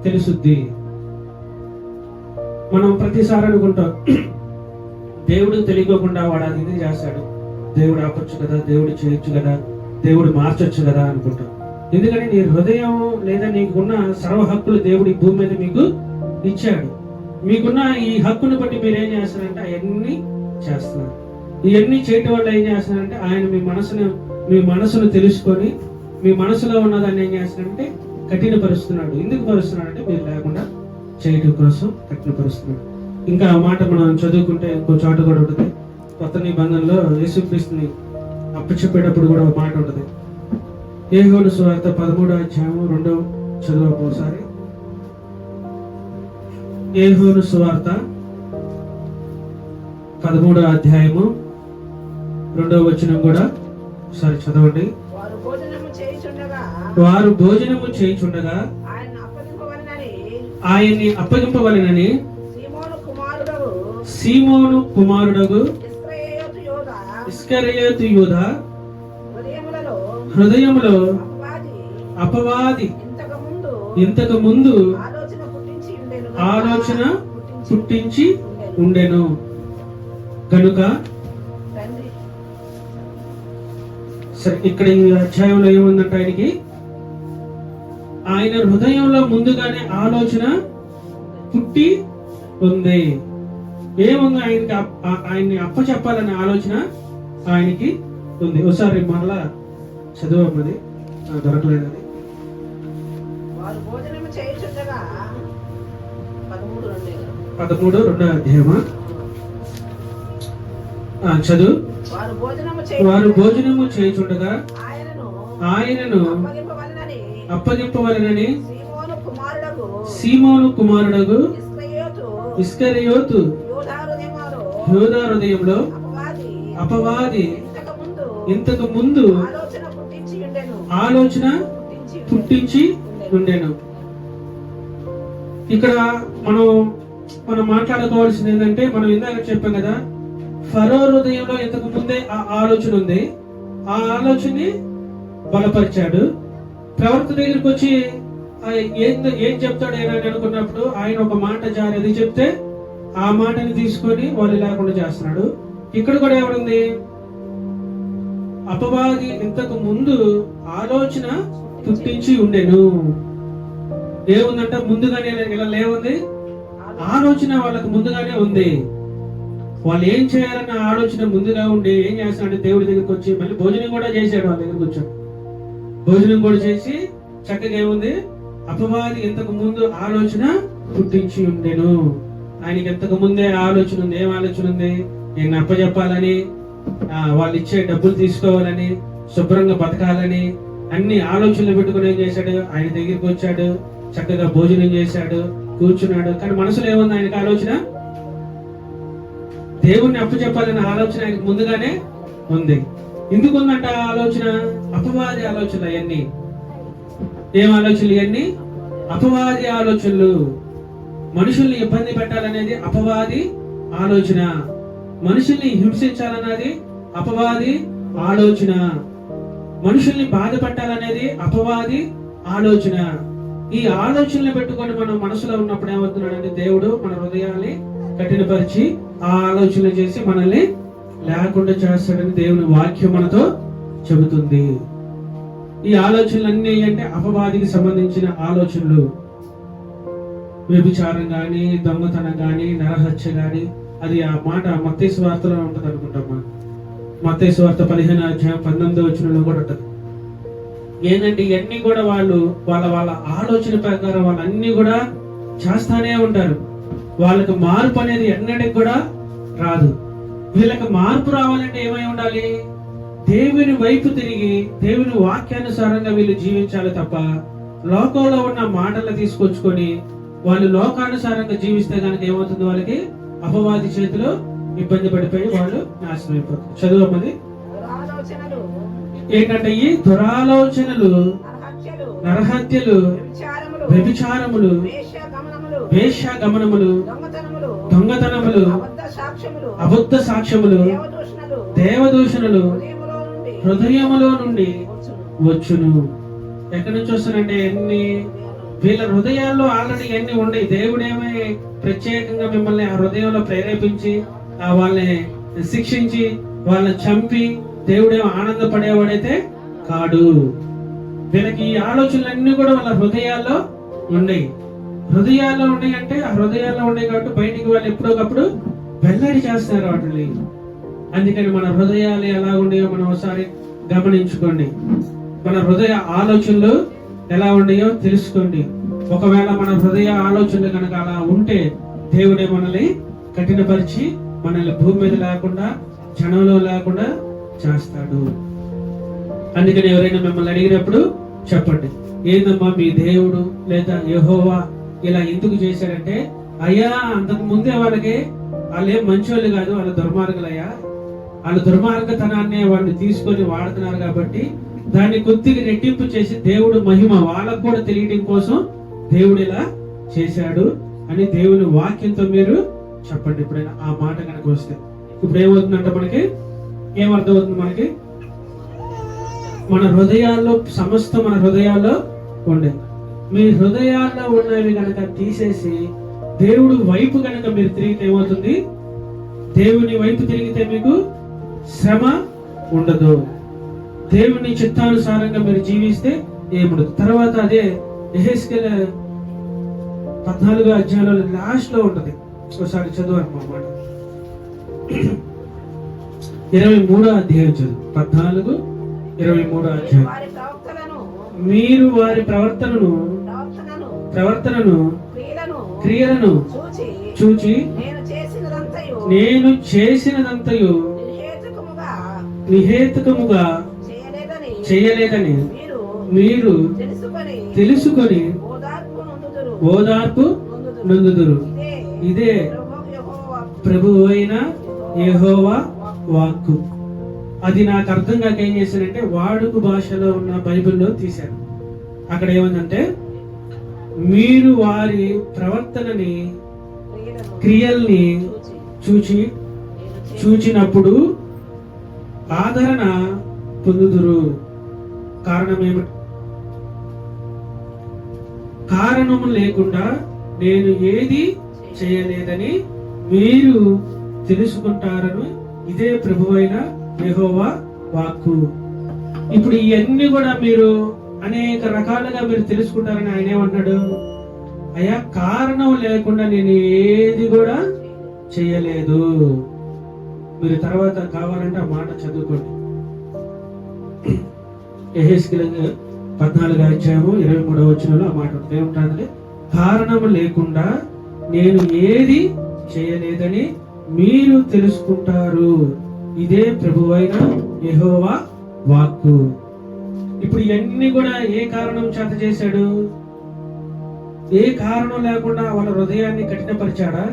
తెలుసుద్ది. మనం ప్రతిసారి అనుకుంటాం దేవుడు తెలియకోకుండా వాడు అది ఎందుకు చేస్తాడు, దేవుడు ఆపొచ్చు కదా, దేవుడు చేయొచ్చు కదా, దేవుడు మార్చొచ్చు కదా అనుకుంటాం. ఎందుకంటే నీ హృదయం లేదా నీకున్న సర్వ హక్కులు దేవుడి భూమి మీద మీకు ఇచ్చాడు. మీకున్న ఈ హక్కును బట్టి మీరు ఏం చేస్తారంటే అవన్నీ చేస్తున్నారు. ఇవన్నీ చేయటం వల్ల ఏం చేస్తున్నారంటే ఆయన మీ మనసును తెలుసుకొని మీ మనసులో ఉన్నదాన్ని ఏం చేస్తున్నారంటే కఠినపరుస్తున్నాడు. ఎందుకు పరుస్తున్నాడు అంటే మీరు లేకుండా చేయటం కోసం కఠినపరుస్తున్నాడు. ఇంకా ఆ మాట మనం చదువుకుంటే ఇంకో చోట కూడా ఉంటుంది. కొత్త నిబంధనలో యేసుక్రీస్తుని అప్పచెప్పేటప్పుడు కూడా ఒక మాట ఉంటుంది. యోహాను సువార్త 13వ అధ్యాయము 2వ చదువు ఒకసారి. యోహాను సువార్త 13వ అధ్యాయము 2వ వచనం కూడా ఒకసారి చదవండి. వారు భోజనము చేయుచుండగా ఆయన్ని అప్పగింపవలెనని సీమోను కుమారుడగు ఇస్కరియోతు యూదా హృదయములో అపవాది ఇంతకు ముందు ఆలోచన పుట్టించి ఉండెను కనుక. సరే, ఇక్కడ ఈ అధ్యాయంలో ఏముందంటే ఆయన హృదయంలో ముందుగానే ఆలోచన పుట్టి ఉంది. ఏముంది? ఆయన్ని అప్పచెప్పాలనే ఆలోచన ఆయనకి ఉంది. ఒకసారి మరలా చదవమది దొరకలేదని. 13:2 అధ్యాయమా చదువు. వారు భోజనము చేయుచుండగా ఆయనను అప్పగింపవలెనని సీమోను కుమారుడగు ఇస్కరియోతు యూదా హృదయంలో అపవాది ఇంతకు ముందు ఆలోచన పుట్టించి ఉండెను. ఇక్కడ మనం మాట్లాడుకోవాల్సింది ఏంటంటే, మనం ఇందాక చెప్పాం కదా, ఫరో హృదయంలో ఇంతకు ముందే ఆ ఆలోచన ఉంది. ఆ ఆలోచనని బలపరిచాడు. ప్రవక్త దగ్గరికి వచ్చి ఏం చెప్తాడు అని అనుకున్నప్పుడు ఆయన ఒక మాట జారి చెప్తే ఆ మాటని తీసుకొని వాళ్ళు లేకుండా చేస్తున్నాడు. ఇక్కడ కూడా ఏమనుంది? అపవాది ఇంతకు ముందు ఆలోచన పుట్టించి ఉండెను. ఏముందంట? ముందుగానే ఇలా లేవుంది ఆలోచన, వాళ్ళకు ముందుగానే ఉంది. వాళ్ళు ఏం చేయాలన్న ఆలోచన ముందుగా ఉండి ఏం చేస్తాడు? దేవుడి దగ్గరికి వచ్చి మళ్ళీ భోజనం కూడా చేశాడు. వాళ్ళ దగ్గరికి వచ్చాడు, భోజనం కూడా చేసి చక్కగా ఏముంది, అపవాది ఇంతకు ముందు ఆలోచన పుట్టించి ఉండెను. ఆయనకి ఇంతకు ముందే ఆలోచన ఉంది. ఏం ఆలోచన ఉంది? నేను అప్పచెప్పాలని, వాళ్ళు ఇచ్చే డబ్బులు తీసుకోవాలని, శుభ్రంగా బతకాలని అన్ని ఆలోచనలు పెట్టుకుని ఏం చేశాడు? ఆయన దగ్గరికి వచ్చాడు, చక్కగా భోజనం చేశాడు, కూర్చున్నాడు. కానీ మనసులో ఏముంది ఆయనకి ఆలోచన? దేవుణ్ణి అప్పచెప్పాలనే ఆలోచన ఆయనకు ముందుగానే ఉంది. ఎందుకు ఉందంట ఆలోచన? అపవాది ఆలోచనలు అవన్నీ. ఏం ఆలోచనలు ఇవన్నీ? అపవాది ఆలోచనలు. మనుషుల్ని ఇబ్బంది పెట్టాలనేది అపవాది ఆలోచన. మనుషుల్ని హింసించాలన్నది అపవాది ఆలోచన. మనుషుల్ని బాధ పెట్టాలనేది అపవాది ఆలోచన. ఈ ఆలోచనలు పెట్టుకొని మనం మనసులో ఉన్నప్పుడు ఏమవుతున్నాడంటే దేవుడు మన హృదయాన్ని కఠినపరిచి ఆ ఆలోచనలు చేసి మనల్ని లేకుండా చేస్తాడని దేవుని వాక్యం మనతో చెబుతుంది. ఈ ఆలోచనలు అన్ని అంటే అపవాదికి సంబంధించిన ఆలోచనలు. వ్యభిచారం గాని, దొంగతనం గాని, నరహత్య గాని, అది ఆ మాట మత్తయి సువార్తలో ఉంటది అనుకుంటాం. మనం మత్తయి సువార్త 15వ అధ్యాయం 19వ వచనంలో కూడా ఉంటది. ఏంటంటే ఇవన్నీ కూడా వాళ్ళు వాళ్ళ ఆలోచన ప్రకారం వాళ్ళన్నీ కూడా చేస్తానే ఉంటారు. వాళ్ళకి మార్పు అనేది ఎన్నటికి కూడా రాదు. వీళ్ళకి మార్పు రావాలంటే ఏమై ఉండాలి? దేవుని వైపు తిరిగి దేవుని వాక్యానుసారంగా వీళ్ళు జీవించాలి తప్ప లోకంలో ఉన్న మాటలు తీసుకొచ్చుకొని వాళ్ళు లోకానుసారంగా జీవిస్తే కనుక ఏమవుతుంది? వాళ్ళకి అపవాది చేతిలో ఇబ్బంది పడిపోయి వాళ్ళు నాశనం అయిపోతారు. చదువమ్మది ఏంటంటే ఈ దురాలోచనలు, నరహత్యలు, వ్యభిచారములు, వేశ్యాగమనములు, దొంగతనములు, అబద్ధ సాక్ష్యములు, దేవదూషణలు హృదయములో నుండి వచ్చును. ఎక్కడి నుంచి వస్తానంటే ఎన్ని వీళ్ళ హృదయాల్లో ఆల్రెడీ ఎన్ని ఉండే. దేవుడేమీ ప్రత్యేకంగా మిమ్మల్ని ఆ హృదయంలో ప్రేరేపించి వాళ్ళని శిక్షించి వాళ్ళని చంపి దేవుడేమో ఆనందపడేవాడైతే కాడు. వీళ్ళకి ఈ ఆలోచనలన్నీ కూడా వాళ్ళ హృదయాల్లో ఉన్నాయి. హృదయాల్లో ఉన్నాయి అంటే ఆ హృదయాల్లో ఉన్నాయి కాబట్టి బయటికి వాళ్ళు ఎప్పుడోకప్పుడు వెల్లడి చేస్తున్నారు వాటిని. అందుకని మన హృదయాలు ఎలా ఉన్నాయో మనం ఒకసారి గమనించుకోండి. మన హృదయ ఆలోచనలు ఎలా ఉన్నాయో తెలుసుకోండి. ఒకవేళ మన హృదయ ఆలోచనలు కనుక అలా ఉంటే దేవుడే మనల్ని కఠినపరిచి మనల్ని భూమి మీద లేకుండా, జనంలో లేకుండా చేస్తాడు. అందుకని ఎవరైనా మిమ్మల్ని అడిగినప్పుడు చెప్పండి, ఏందమ్మా మీ దేవుడు లేదా యెహోవా ఇలా ఎందుకు చేశారంటే, అయ్యా అంతకు ముందే వాళ్ళకి వాళ్ళు ఏం మంచోళ్ళు కాదు, వాళ్ళ దుర్మార్గులయ్యా, వాళ్ళ దుర్మార్గతనాన్ని వాళ్ళని తీసుకొని వాడుతున్నారు కాబట్టి దాన్ని కొద్దిగా రెట్టింపు చేసి దేవుడు మహిమ వాళ్ళకు కూడా తెలియడం కోసం దేవుడు ఇలా చేశాడు అని దేవుని వాక్యంతో మీరు చెప్పండి. ఎప్పుడైనా ఆ మాట కనుక వస్తే ఇప్పుడు ఏమవుతుందంటే మనకి ఏమర్థమవుతుంది? మనకి మన హృదయాల్లో సమస్తం మన హృదయాల్లో ఉండే మీ హృదయాల్లో ఉన్నవి కనుక తీసేసి దేవుడు వైపు కనుక మీరు తిరిగితే ఏమవుతుంది? దేవుని వైపు తిరిగితే మీకు శ్రమ ఉండదు. దేవుని చిత్తానుసారంగా మీరు జీవిస్తే ఏముండదు. తర్వాత అదే యెహెజ్కేలు 14వ అధ్యాయంలో లాస్ట్ లో ఉంటది. ఒకసారి చదువు అన్నమాట. 23వ అధ్యాయం చదువు. 14, 23వ అధ్యాయం. మీరు వారి ప్రవర్తనను క్రియలను చూచి నేను చేసినదంతయు నిహేతుకముగా చేయలేదని మీరు తెలుసుకొని ఓదార్పు నొందుదురు. ఇదే ప్రభువు అయిన యెహోవా వాక్కు. అది నాకు అర్థం కాక ఏం చేశానంటే వాడుక భాషలో ఉన్న బైబిల్లో తీశాను. అక్కడ ఏమందంటే, మీరు వారి ప్రవర్తనని క్రియల్ని చూచినప్పుడు ఆదరణ పొందుదురు. కారణము లేకుండా నేను ఏది చేయలేదని మీరు తెలుసుకుంటారని ఇదే ప్రభువైన యెహోవా వాక్కు. ఇప్పుడు ఇవన్నీ కూడా మీరు అనేక రకాలుగా మీరు తెలుసుకుంటారని ఆయన ఏమన్నాడు? అయ్యా కారణం లేకుండా నేను ఏది కూడా చేయలేదు. మీరు తర్వాత కావాలంటే ఆ మాట చదువుకోండి. యెహెజ్కేలు 14వ అధ్యాయము 23వ వచనంలో ఆ మాట ఉంటుంది. ఏముంటుంది? కారణము లేకుండా నేను ఏది చేయలేదని మీరు తెలుసుకుంటారు, ఇదే ప్రభువైన యెహోవా వాక్కు. ఇప్పుడు ఇవన్నీ కూడా ఏ కారణం చేత చేశాడు? ఏ కారణం లేకుండా వాళ్ళ హృదయాన్ని కఠినపరిచాడా?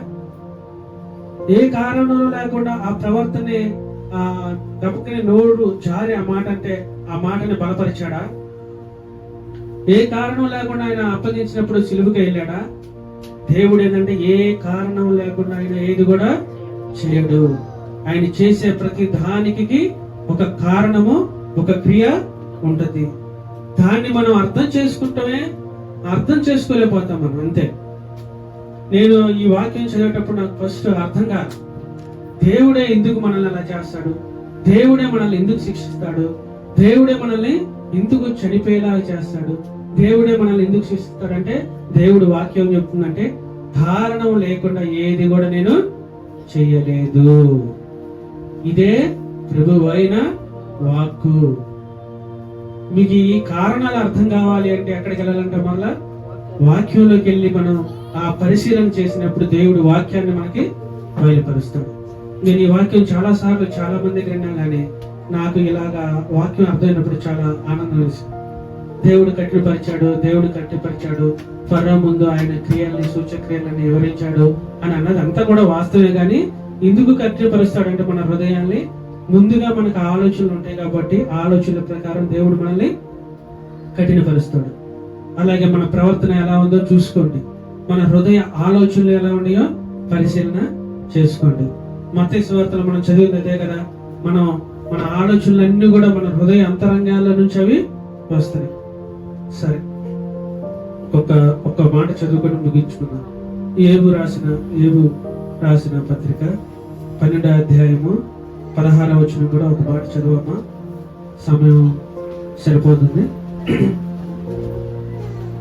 ఏ కారణం లేకుండా ఆ ప్రవర్తనే గబుక్కని నోరు జారి ఆ మాట అంటే ఆ మాటని బలపరిచాడా? ఏ కారణం లేకుండా ఆయన అప్పగించినప్పుడు సిలువుకి వెళ్ళాడా? దేవుడు ఏంటంటే ఏ కారణం లేకుండా ఆయన ఏది కూడా చేయడు. ఆయన చేసే ప్రతి దానికి ఒక కారణము, ఒక క్రియ ఉంటది. దాన్ని మనం అర్థం చేసుకుంటామే, అర్థం చేసుకోలేకపోతాం మనం, అంతే. నేను ఈ వాక్యం చదివేటప్పుడు నాకు ఫస్ట్ అర్థం కాదు, దేవుడే ఎందుకు మనల్ని అలా చేస్తాడు, దేవుడే మనల్ని ఎందుకు శిక్షిస్తాడు, దేవుడే మనల్ని ఎందుకు చనిపోయేలా చేస్తాడు, దేవుడే మనల్ని ఎందుకు శిక్షిస్తాడంటే దేవుడు వాక్యం చెప్తుందంటే కారణం లేకుండా ఏది కూడా నేను చెయ్యలేదు, ఇదే ప్రభువైన వాక్కు. మీకు ఈ కారణాలు అర్థం కావాలి అంటే ఎక్కడికి వెళ్ళాలంటే మళ్ళా వాక్యంలోకి వెళ్ళి మనం ఆ పరిశీలన చేసినప్పుడు దేవుడు వాక్యాన్ని మనకి బయలుపరుస్తాడు. నేను ఈ వాక్యం చాలా సార్లు చాలా మంది దగ్గర విన్నా, కానీ నాకు ఇలాగా వాక్యం అర్థమైనప్పుడు చాలా ఆనందం వేసింది. దేవుడు కట్టిపరిచాడు, ఫరో ముందు ఆయన క్రియల్ని, సూచక్రియలని వివరించాడు అని అన్నది అంతా కూడా వాస్తవే. కానీ ఎందుకు కట్టిపరుస్తాడంటే మన హృదయాన్ని ముందుగా మనకు ఆలోచనలు ఉంటాయి కాబట్టి ఆలోచనల ప్రకారం దేవుడు మనల్ని కఠినపరుస్తాడు. అలాగే మన ప్రవర్తన ఎలా ఉందో చూసుకోండి, మన హృదయ ఆలోచనలు ఎలా ఉన్నాయో పరిశీలన చేసుకోండి. మత్తయి సువార్తలో మనం చదివింది అదే కదా, మన ఆలోచనలన్నీ కూడా మన హృదయ అంతరంగాల నుంచి అవి వస్తాయి. సరే, ఒక్క మాట చదువుకొని ముగించుకున్నాం. ఏబు రాసిన పత్రిక 12వ అధ్యాయము 16వ వచనం కూడా ఒక మాట చదువమ్మా, సమయం సరిపోతుంది.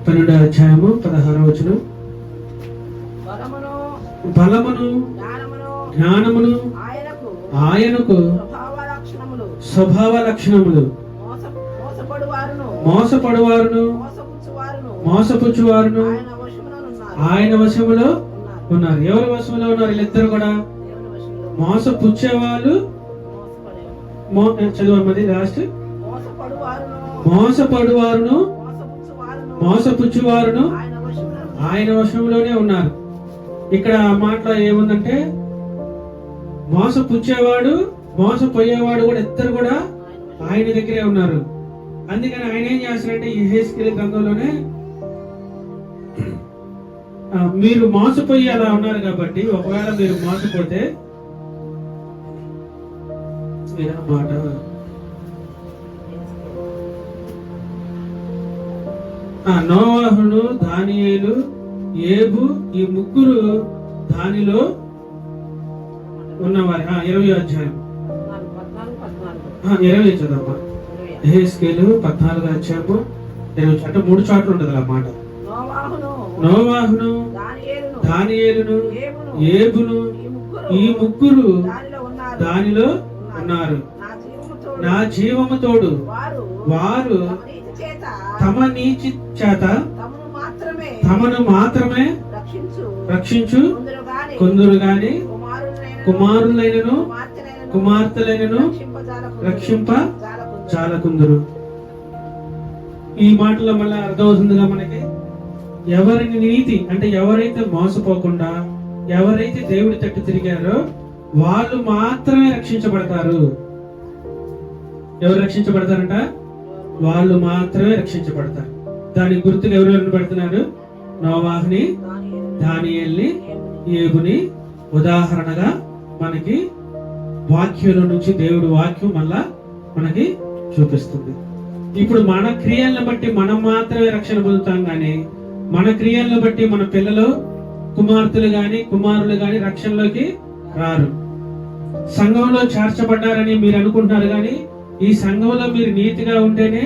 12వ అధ్యాయము 16వ వచనం. బలమును జ్ఞానమును ఆయనకు స్వభావ లక్షణములు, మోసపడువారును మోసపుచ్చువారును ఆయన వశములో ఉన్నారు. ఎవరి వశములో ఉన్నారు? వీళ్ళిద్దరు కూడా మోసపుచ్చేవాళ్ళు. చదువమ్మది లాస్ట్. మోసపడువారును మోసపుచ్చువారును ఆయన వశంలోనే ఉన్నారు. ఇక్కడ ఆ మాటలో ఏముందంటే మోసపుచ్చేవాడు, మోసపోయేవాడు కూడా ఇద్దరు కూడా ఆయన దగ్గరే ఉన్నారు. అందుకని ఆయన ఏం చేస్తారంటే ఈ యెహెజ్కేలు గ్రంథంలోనే మీరు మోసపోయి అలా ఉన్నారు కాబట్టి ఒకవేళ మీరు మోసపోతే మాట నోవాహును, దానియేలు, ఏబు ఈ ముగ్గురు దానిలో ఉన్నవారు. 20వ అధ్యాయం 20 చదమ్మా. యెహెజ్కేలు 14వ అధ్యాయము 20 అంటే 3 చోట్ల ఉంటది ఆ మాట. నోవాహును, దానియేలును, ఏబును ఈ ముగ్గురు దానిలో ఉన్నారు. నా జీవము తోడు వారు తమ నీతి చేత తమను మాత్రమే రక్షించు కొందరు గాని కుమారులైనను కుమార్తెలైనను రక్షింప చాలకుందరు. ఈ మాటలో మళ్ళీ అర్థమవుతుందిగా మనకి, ఎవరిని నీతి అంటే ఎవరైతే మోసపోకుండా ఎవరైతే దేవుడి తట్టు తిరిగారో వాళ్ళు మాత్రమే రక్షించబడతారు. ఎవరు రక్షించబడతారంట? వాళ్ళు మాత్రమే రక్షించబడతారు. దానికి గుర్తులు ఎవరెవరిని పెడుతున్నారు? నోవాహుని, దానియేలుని, ఏబుని ఉదాహరణగా మనకి వాక్యంలో నుంచి దేవుడి వాక్యం మళ్ళా మనకి చూపిస్తుంది. ఇప్పుడు మన క్రియలను బట్టి మనం మాత్రమే రక్షణ పొందుతాం, కానీ మన క్రియలను బట్టి మన పిల్లలు, కుమార్తెలు గాని కుమారులు గాని రక్షణలోకి రారు. సంఘంలో చేర్చబడ్డారని మీరు అనుకుంటున్నారు, కానీ ఈ సంఘంలో మీరు నీతిగా ఉంటేనే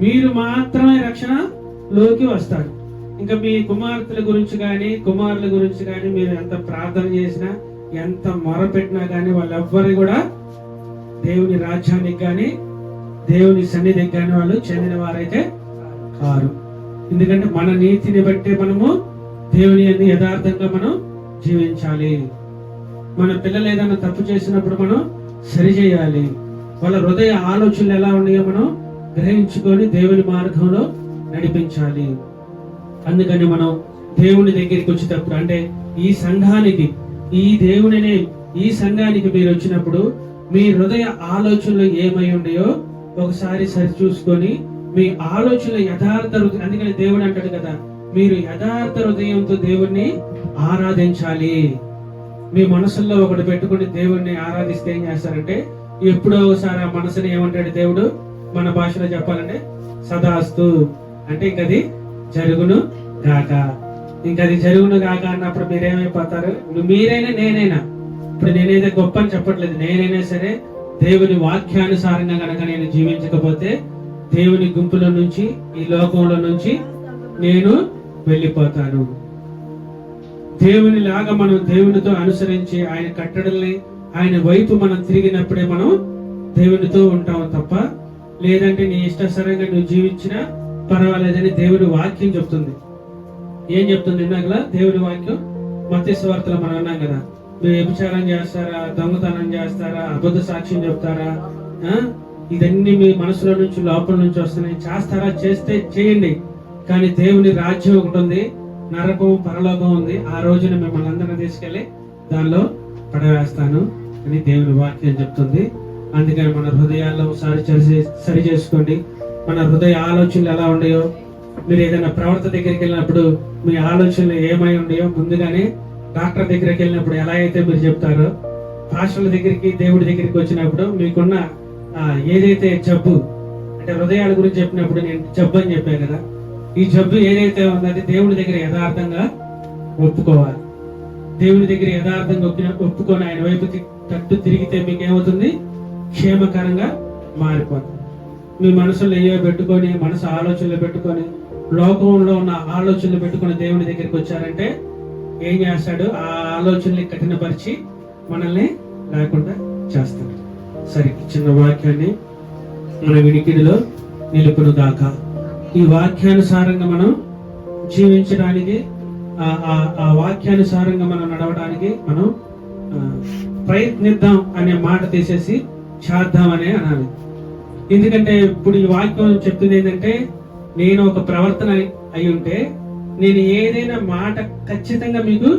మీరు మాత్రమే రక్షణలోకి వస్తారు. ఇంకా మీ కుమార్తెల గురించి కానీ కుమారుల గురించి కానీ మీరు ఎంత ప్రార్థన చేసినా ఎంత మొరపెట్టినా కానీ వాళ్ళెవ్వరు కూడా దేవుని రాజ్యానికి కానీ దేవుని సన్నిధికి కానీ వాళ్ళు చెందిన వారైతే కారు. ఎందుకంటే మన నీతిని బట్టే మనము దేవుని యందు యథార్థంగా మనం జీవించాలి. మన పిల్లలు ఏదైనా తప్పు చేసినప్పుడు మనం సరి చేయాలి. వాళ్ళ హృదయ ఆలోచనలు ఎలా ఉన్నాయో మనం గ్రహించుకొని దేవుని మార్గంలో నడిపించాలి. అందుకని మనం దేవుని దగ్గరికి వచ్చేటప్పుడు, అంటే ఈ సంఘానికి, ఈ దేవునినే ఈ సంఘానికి మీరు వచ్చినప్పుడు మీ హృదయ ఆలోచనలు ఏమై ఉన్నాయో ఒకసారి సరి చూసుకొని మీ ఆలోచనలు యథార్థ హృదయం, అందుకని దేవుడు అంటాడు కదా, మీరు యథార్థ హృదయంతో దేవుణ్ణి ఆరాధించాలి. మీ మనసుల్లో ఒకటి పెట్టుకుని దేవుణ్ణి ఆరాధిస్తే ఏం చేస్తారంటే, ఎప్పుడో ఒకసారి ఆ మనసుని ఏమంటాడు దేవుడు, మన భాషలో చెప్పాలంటే సదాస్తు, అంటే ఇంకది జరుగును గాక. ఇంకది జరుగును గాక అన్నప్పుడు మీరేమైపోతారు, మీరైనా నేనైనా, ఇప్పుడు నేనైతే గొప్ప అని చెప్పట్లేదు, నేనైనా సరే దేవుని వాక్యానుసారంగా కనుక నేను జీవించకపోతే దేవుని గుంపులో నుంచి, ఈ లోకంలో నుంచి నేను వెళ్ళిపోతాను. దేవుని లాగా మనం దేవునితో అనుసరించి ఆయన కట్టడల్ని, ఆయన వైపు మనం తిరిగినప్పుడే మనం దేవునితో ఉంటాం తప్ప, లేదంటే నీ ఇష్టానుసారంగా నువ్వు జీవించినా పర్వాలేదని దేవుని వాక్యం చెప్తుంది. ఏం చెప్తుంది ఇందాకలా దేవుని వాక్యం? మత్తయి సువార్తలో మనం అన్నాం కదా, మీరు వ్యభిచారం చేస్తారా, దొంగతనం చేస్తారా, అబద్ధ సాక్ష్యం చెప్తారా, ఇదన్నీ మీ మనసులో నుంచి లోపల నుంచి వస్తున్నాయి, చేస్తారా? చేస్తే చేయండి, కానీ దేవుని రాజ్యం ఒకటి ఉంది, నరకం పరలోకం ఉంది, ఆ రోజున మిమ్మల్ని అందరినీ తీసుకెళ్లి దానిలో పడవేస్తాను అని దేవుని వాక్యం చెప్తుంది. అందుకని మన హృదయాల్లో ఒకసారి సరి చేసుకోండి. మన హృదయ ఆలోచనలు ఎలా ఉన్నాయో, మీరు ఏదైనా ప్రవర్త దగ్గరికి వెళ్ళినప్పుడు మీ ఆలోచనలు ఏమై ఉన్నాయో ముందుగానే, డాక్టర్ దగ్గరికి వెళ్ళినప్పుడు ఎలా అయితే మీరు చెప్తారో, పాస్టర్ల దగ్గరికి దేవుడి దగ్గరికి వచ్చినప్పుడు మీకున్న ఏదైతే జబ్బు, అంటే హృదయాల గురించి చెప్పినప్పుడు నేను జబ్బు అని చెప్పాను కదా, ఈ జబ్బు ఏదైతే ఉందో అది దేవుడి దగ్గర యథార్థంగా ఒప్పుకోవాలి. దేవుడి దగ్గర యథార్థంగా ఒప్పుకొని ఆయన వైపు తట్టు తిరిగితే మీకు ఏమవుతుంది? క్షేమకరంగా మారిపోతుంది. మీ మనసులో ఏవో పెట్టుకొని, మనసు ఆలోచనలు పెట్టుకొని, లోకంలో ఉన్న ఆలోచనలు పెట్టుకొని దేవుడి దగ్గరికి వచ్చారంటే ఏం చేస్తాడు? ఆ ఆలోచనల్ని కఠినపరిచి మనల్ని లేకుండా చేస్తాడు. సరే, చిన్న వాక్యాన్ని మన వినికిడిలో నిలుపును గాక. ఈ వాక్యానుసారంగా మనం జీవించడానికి, ఆ వాక్యానుసారంగా మనం నడవడానికి మనం ప్రయత్నిద్దాం అనే మాట తీసేసి చేద్దాం అనే అనాలి. ఎందుకంటే ఇప్పుడు ఈ వాక్యం చెప్తుంది ఏంటంటే, నేను ఒక ప్రవర్తన అయి ఉంటే నేను ఏదైనా మాట ఖచ్చితంగా మీకు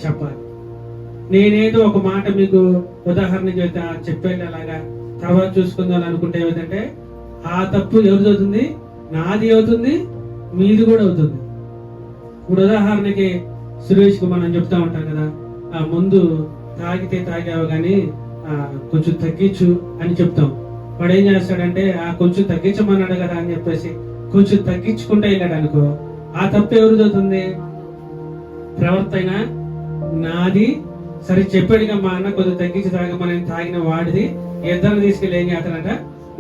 చెప్పాలి. నేనేదో ఒక మాట మీకు ఉదాహరణ చెప్పాను అలాగా తర్వాత చూసుకుందాం అనుకుంటే ఏమిటంటే, ఆ తప్పు ఎవరిది అవుతుంది? నాది అవుతుంది, మీది కూడా అవుతుంది. ఇప్పుడు ఉదాహరణకి సురేష్కి మనం చెప్తా ఉంటాం కదా, ముందు తాగితే తాగావు కానీ కొంచెం తగ్గించు అని చెప్తాం. వాడు ఏం చేస్తాడంటే, కొంచెం తగ్గించమన్నాడు కదా అని చెప్పేసి కొంచెం తగ్గించుకుంటే వెళ్ళాడు అనుకో, ఆ తప్పు ఎవరిది అవుతుంది? ప్రవర్తన నాది. సరే చెప్పాడుగా మా అన్న కొంచెం తగ్గించి తాగమని తాగిన వాడిది. ఇద్దరిని తీసుకెళ్ళి ఏం చేస్తాడంట?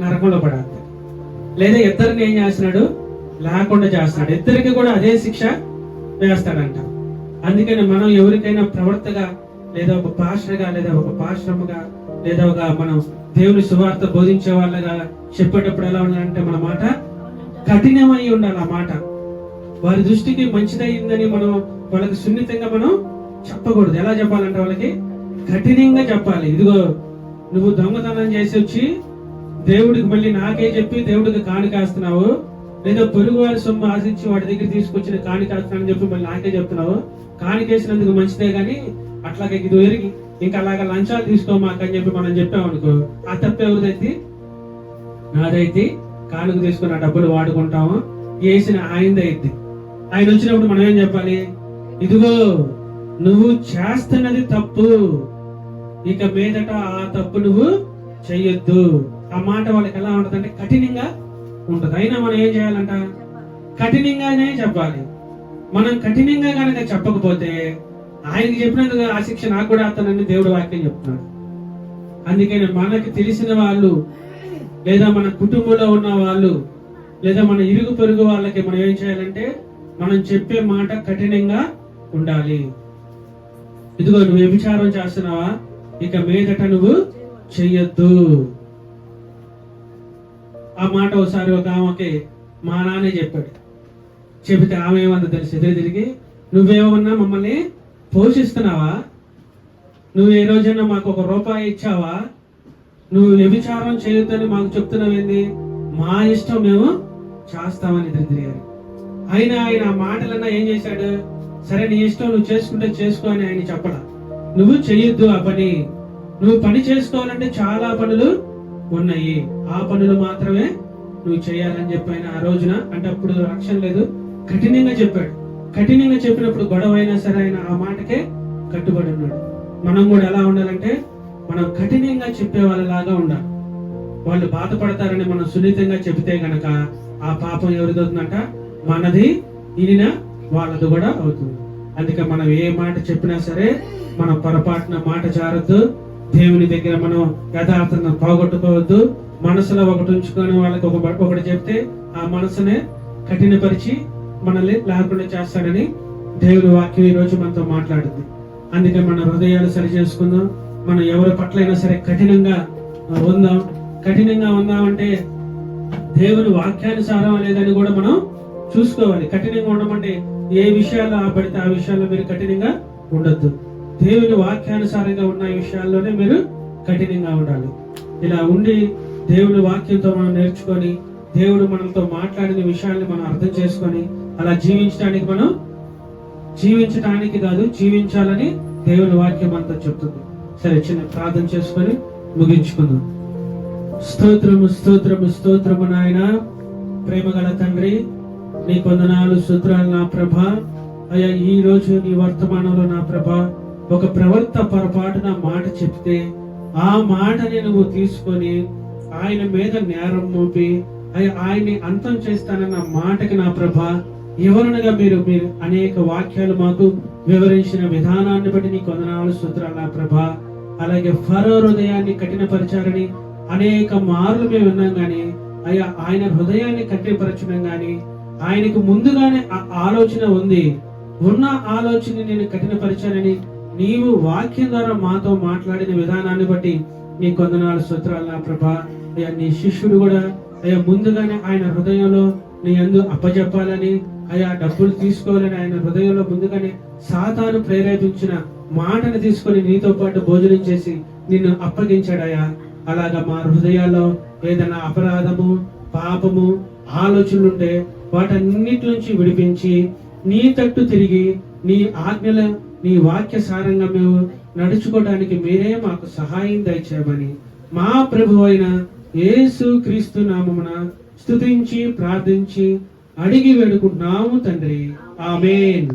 నరకంలో పడాలి. లేదా ఇద్దరిని ఏం చేస్తున్నాడు? లేకుండా చేస్తున్నాడు. ఇద్దరికి కూడా అదే శిక్ష వేస్తాడంట. అందుకని మనం ఎవరికైనా ప్రవర్తగా, లేదా ఒక పాస్టర్గా, లేదా ఒక పాశ్రమగా, లేదా ఒక మనం దేవుని సువార్త బోధించే వాళ్ళగా చెప్పేటప్పుడు ఎలా ఉండాలంటే మన మాట కఠినమై ఉండాలి. ఆ మాట వారి దృష్టికి మంచిదయ్యిందని మనం వాళ్ళకి సున్నితంగా మనం చెప్పకూడదు. ఎలా చెప్పాలంటే వాళ్ళకి కఠినంగా చెప్పాలి. ఇదిగో నువ్వు దొంగతనం చేసి వచ్చి దేవుడికి మళ్ళీ నాకే చెప్పి దేవుడికి కానికేస్తున్నావు, లేదా పొరుగు వారి సొమ్ము ఆశించి వాడి దగ్గర తీసుకొచ్చిన కానికేస్తున్నానని చెప్పి మళ్ళీ నాకే చెప్తున్నావు. కానికేసినందుకు మంచిదే గాని అట్లాగే ఇది ఎరిగి ఇంకా అలాగా లంచాలు తీసుకోమాకని చెప్పి మనం చెప్పామనుకో, ఆ తప్పు ఎవరిదైతే? నాదైతే. కానుక తీసుకుని ఆ డబ్బులు వాడుకుంటాము, వేసిన ఆయనది అయింది. ఆయన వచ్చినప్పుడు మనం ఏం చెప్పాలి? ఇదిగో నువ్వు చేస్తున్నది తప్పు, ఇక మీదట ఆ తప్పు నువ్వు చెయ్యొద్దు. ఆ మాట వాళ్ళకి ఎలా ఉంటదంటే కఠినంగా ఉంటది. అయినా మనం ఏం చేయాలంట? కఠినంగానే చెప్పాలి. మనం కఠినంగా కనుక చెప్పకపోతే ఆయనకి చెప్పినందుకు ఆ శిక్ష నాకు కూడా అతనని దేవుడు వాక్యం చెప్తున్నాడు. అందుకని మనకి తెలిసిన వాళ్ళు, లేదా మన కుటుంబంలో ఉన్న వాళ్ళు, లేదా మన ఇరుగు పొరుగు వాళ్ళకి మనం ఏం చేయాలంటే మనం చెప్పే మాట కఠినంగా ఉండాలి. ఇదిగో నువ్వు వ్యభిచారం చేస్తున్నావా, ఇక మీదట నువ్వు చెయ్యొద్దు. ఆ మాట ఒకసారి ఒక ఆమెకి మా నాన్నే చెప్పాడు. చెబితే ఆమె ఏమన్నా తెలిసి ఎదురు తిరిగి, నువ్వేమన్నా మమ్మల్ని పోషిస్తున్నావా? నువ్వు ఏ రోజైనా మాకు ₹1 ఇచ్చావా? నువ్వు వ్యభిచారం చేయొద్దని మాకు చెప్తున్నావేంది? మా ఇష్టం మేము చేస్తామని ఎదురు తిరిగారు. అయినా ఆయన ఆ మాటలన్నా ఏం చేశాడు? సరే నీ ఇష్టం, నువ్వు చేసుకుంటే చేసుకో అని ఆయన చెప్పలా. నువ్వు చెయ్యొద్దు ఆ పని, నువ్వు పని చేసుకోవాలంటే చాలా పనులు ఉన్నాయి, ఆ పనులు మాత్రమే నువ్వు చేయాలని చెప్పి ఆయన ఆ రోజున, అంటే అప్పుడు రక్షణ లేదు, కఠినంగా చెప్పాడు. కఠినంగా చెప్పినప్పుడు గొడవ అయినా సరే ఆయన ఆ మాటకే కట్టుబడి ఉన్నాడు. మనం కూడా ఎలా ఉండాలంటే, మనం కఠినంగా చెప్పే వాళ్ళలాగా ఉండాలి. వాళ్ళు బాధపడతారని మనం సున్నితంగా చెబితే గనక ఆ పాపం ఎవరిది అవుతుందంట? మనది, ఈయన వాళ్ళది కూడా అవుతుంది. అందుకే మనం ఏ మాట చెప్పినా సరే మనం పొరపాటున మాట జారద్దు. దేవుని దగ్గర మనం యథార్థంగా పోగొట్టుకోవద్దు. మనసులో ఒకటి ఉంచుకొని వాళ్ళకి ఒకటి చెప్తే ఆ మనసునే కఠినపరిచి మనల్ని లేకుండా చేస్తాడని దేవుని వాక్యం ఈ రోజు మనతో మాట్లాడుతుంది. అందుకే మన హృదయాలు సరి చేసుకుందాం. మనం ఎవరి పట్లైనా సరే కఠినంగా ఉందాం. కఠినంగా ఉందామంటే దేవుని వాక్యానుసారం లేదని కూడా మనం చూసుకోవాలి. కఠినంగా ఉండమంటే ఏ విషయాల్లో పడితే ఆ విషయాల్లో మీరు కఠినంగా ఉండొద్దు. దేవుని వాక్యానుసారంగా ఉన్న విషయాల్లోనే మీరు కఠినంగా ఉండాలి. ఇలా ఉండి దేవుని వాక్యంతో మనం నేర్చుకొని, దేవుడు మనతో మాట్లాడిన విషయాల్ని మనం అర్థం చేసుకొని అలా జీవించడానికి కాదు, జీవించాలని దేవుని వాక్యం అంతా చెప్తుంది. సరే, చిన్న ప్రార్థన చేసుకొని ముగించుకుందాం. స్తోత్రము స్తోత్రము స్తోత్రము నాయన, ప్రేమగల తండ్రి, నీ వందనాలు స్తోత్రాలు నా ప్రభా. అయ్యా, ఈ రోజు నీ వర్తమానంలో నా ప్రభా ఒక ప్రవర్త పొరపాటున మాట చెప్తే ఆ మాటని నువ్వు తీసుకొని ఆయన మీద నేరం మోపి ఆయన్ని అంతం చేస్తానన్న మాటకి నా ప్రభా వివరణగా మీరు అనేక వాక్యాలు మాకు వివరించిన విధానాన్ని బట్టి నీ వందనాలు స్తోత్రాలు నా ప్రభా. అలాగే ఫరో హృదయాన్ని కఠినపరిచారని అనేక మార్లు మేము విన్నాం గాని, అయ్యా ఆయన హృదయాన్ని కఠినపరచడం గాని, ఆయనకు ముందుగానే ఆ ఆలోచన ఉంది. ఉన్న ఆలోచన నేను కఠినపరిచానని నీవు వాక్యం ద్వారా మాతో మాట్లాడిన విధానాన్ని బట్టి నీ వందనాలు స్తోత్రాలు నా ప్రభా. అయ్యా, నీ శిష్యుడు కూడా అయ్యా ముందుగానే ఆయన హృదయంలో నీ యందు అప్పచెప్పాలని, అయ్యా డబ్బులు తీసుకోవాలని ఆయన హృదయంలో ముందుగానే సాతాను ప్రేరేపించిన మాటను తీసుకొని నీతో పాటు భోజనం చేసి నిన్ను అప్పగించాడయ్యా. అలాగా మా హృదయాల్లో ఏదైనా అపరాధము, పాపము, ఆలోచనలుంటే వాటన్నిటి నుంచి విడిపించి నీ తట్టు తిరిగి నీ ఆజ్ఞల, నీ వాక్య సారంగా మేము నడుచుకోవడానికి మీరే మాకు సహాయం దయచేయమని మా ప్రభు అయిన యేసు క్రీస్తు నామమున స్తుతించి ప్రార్థించి అడిగి వేడుకుంటున్నాము తండ్రి. ఆమేన్.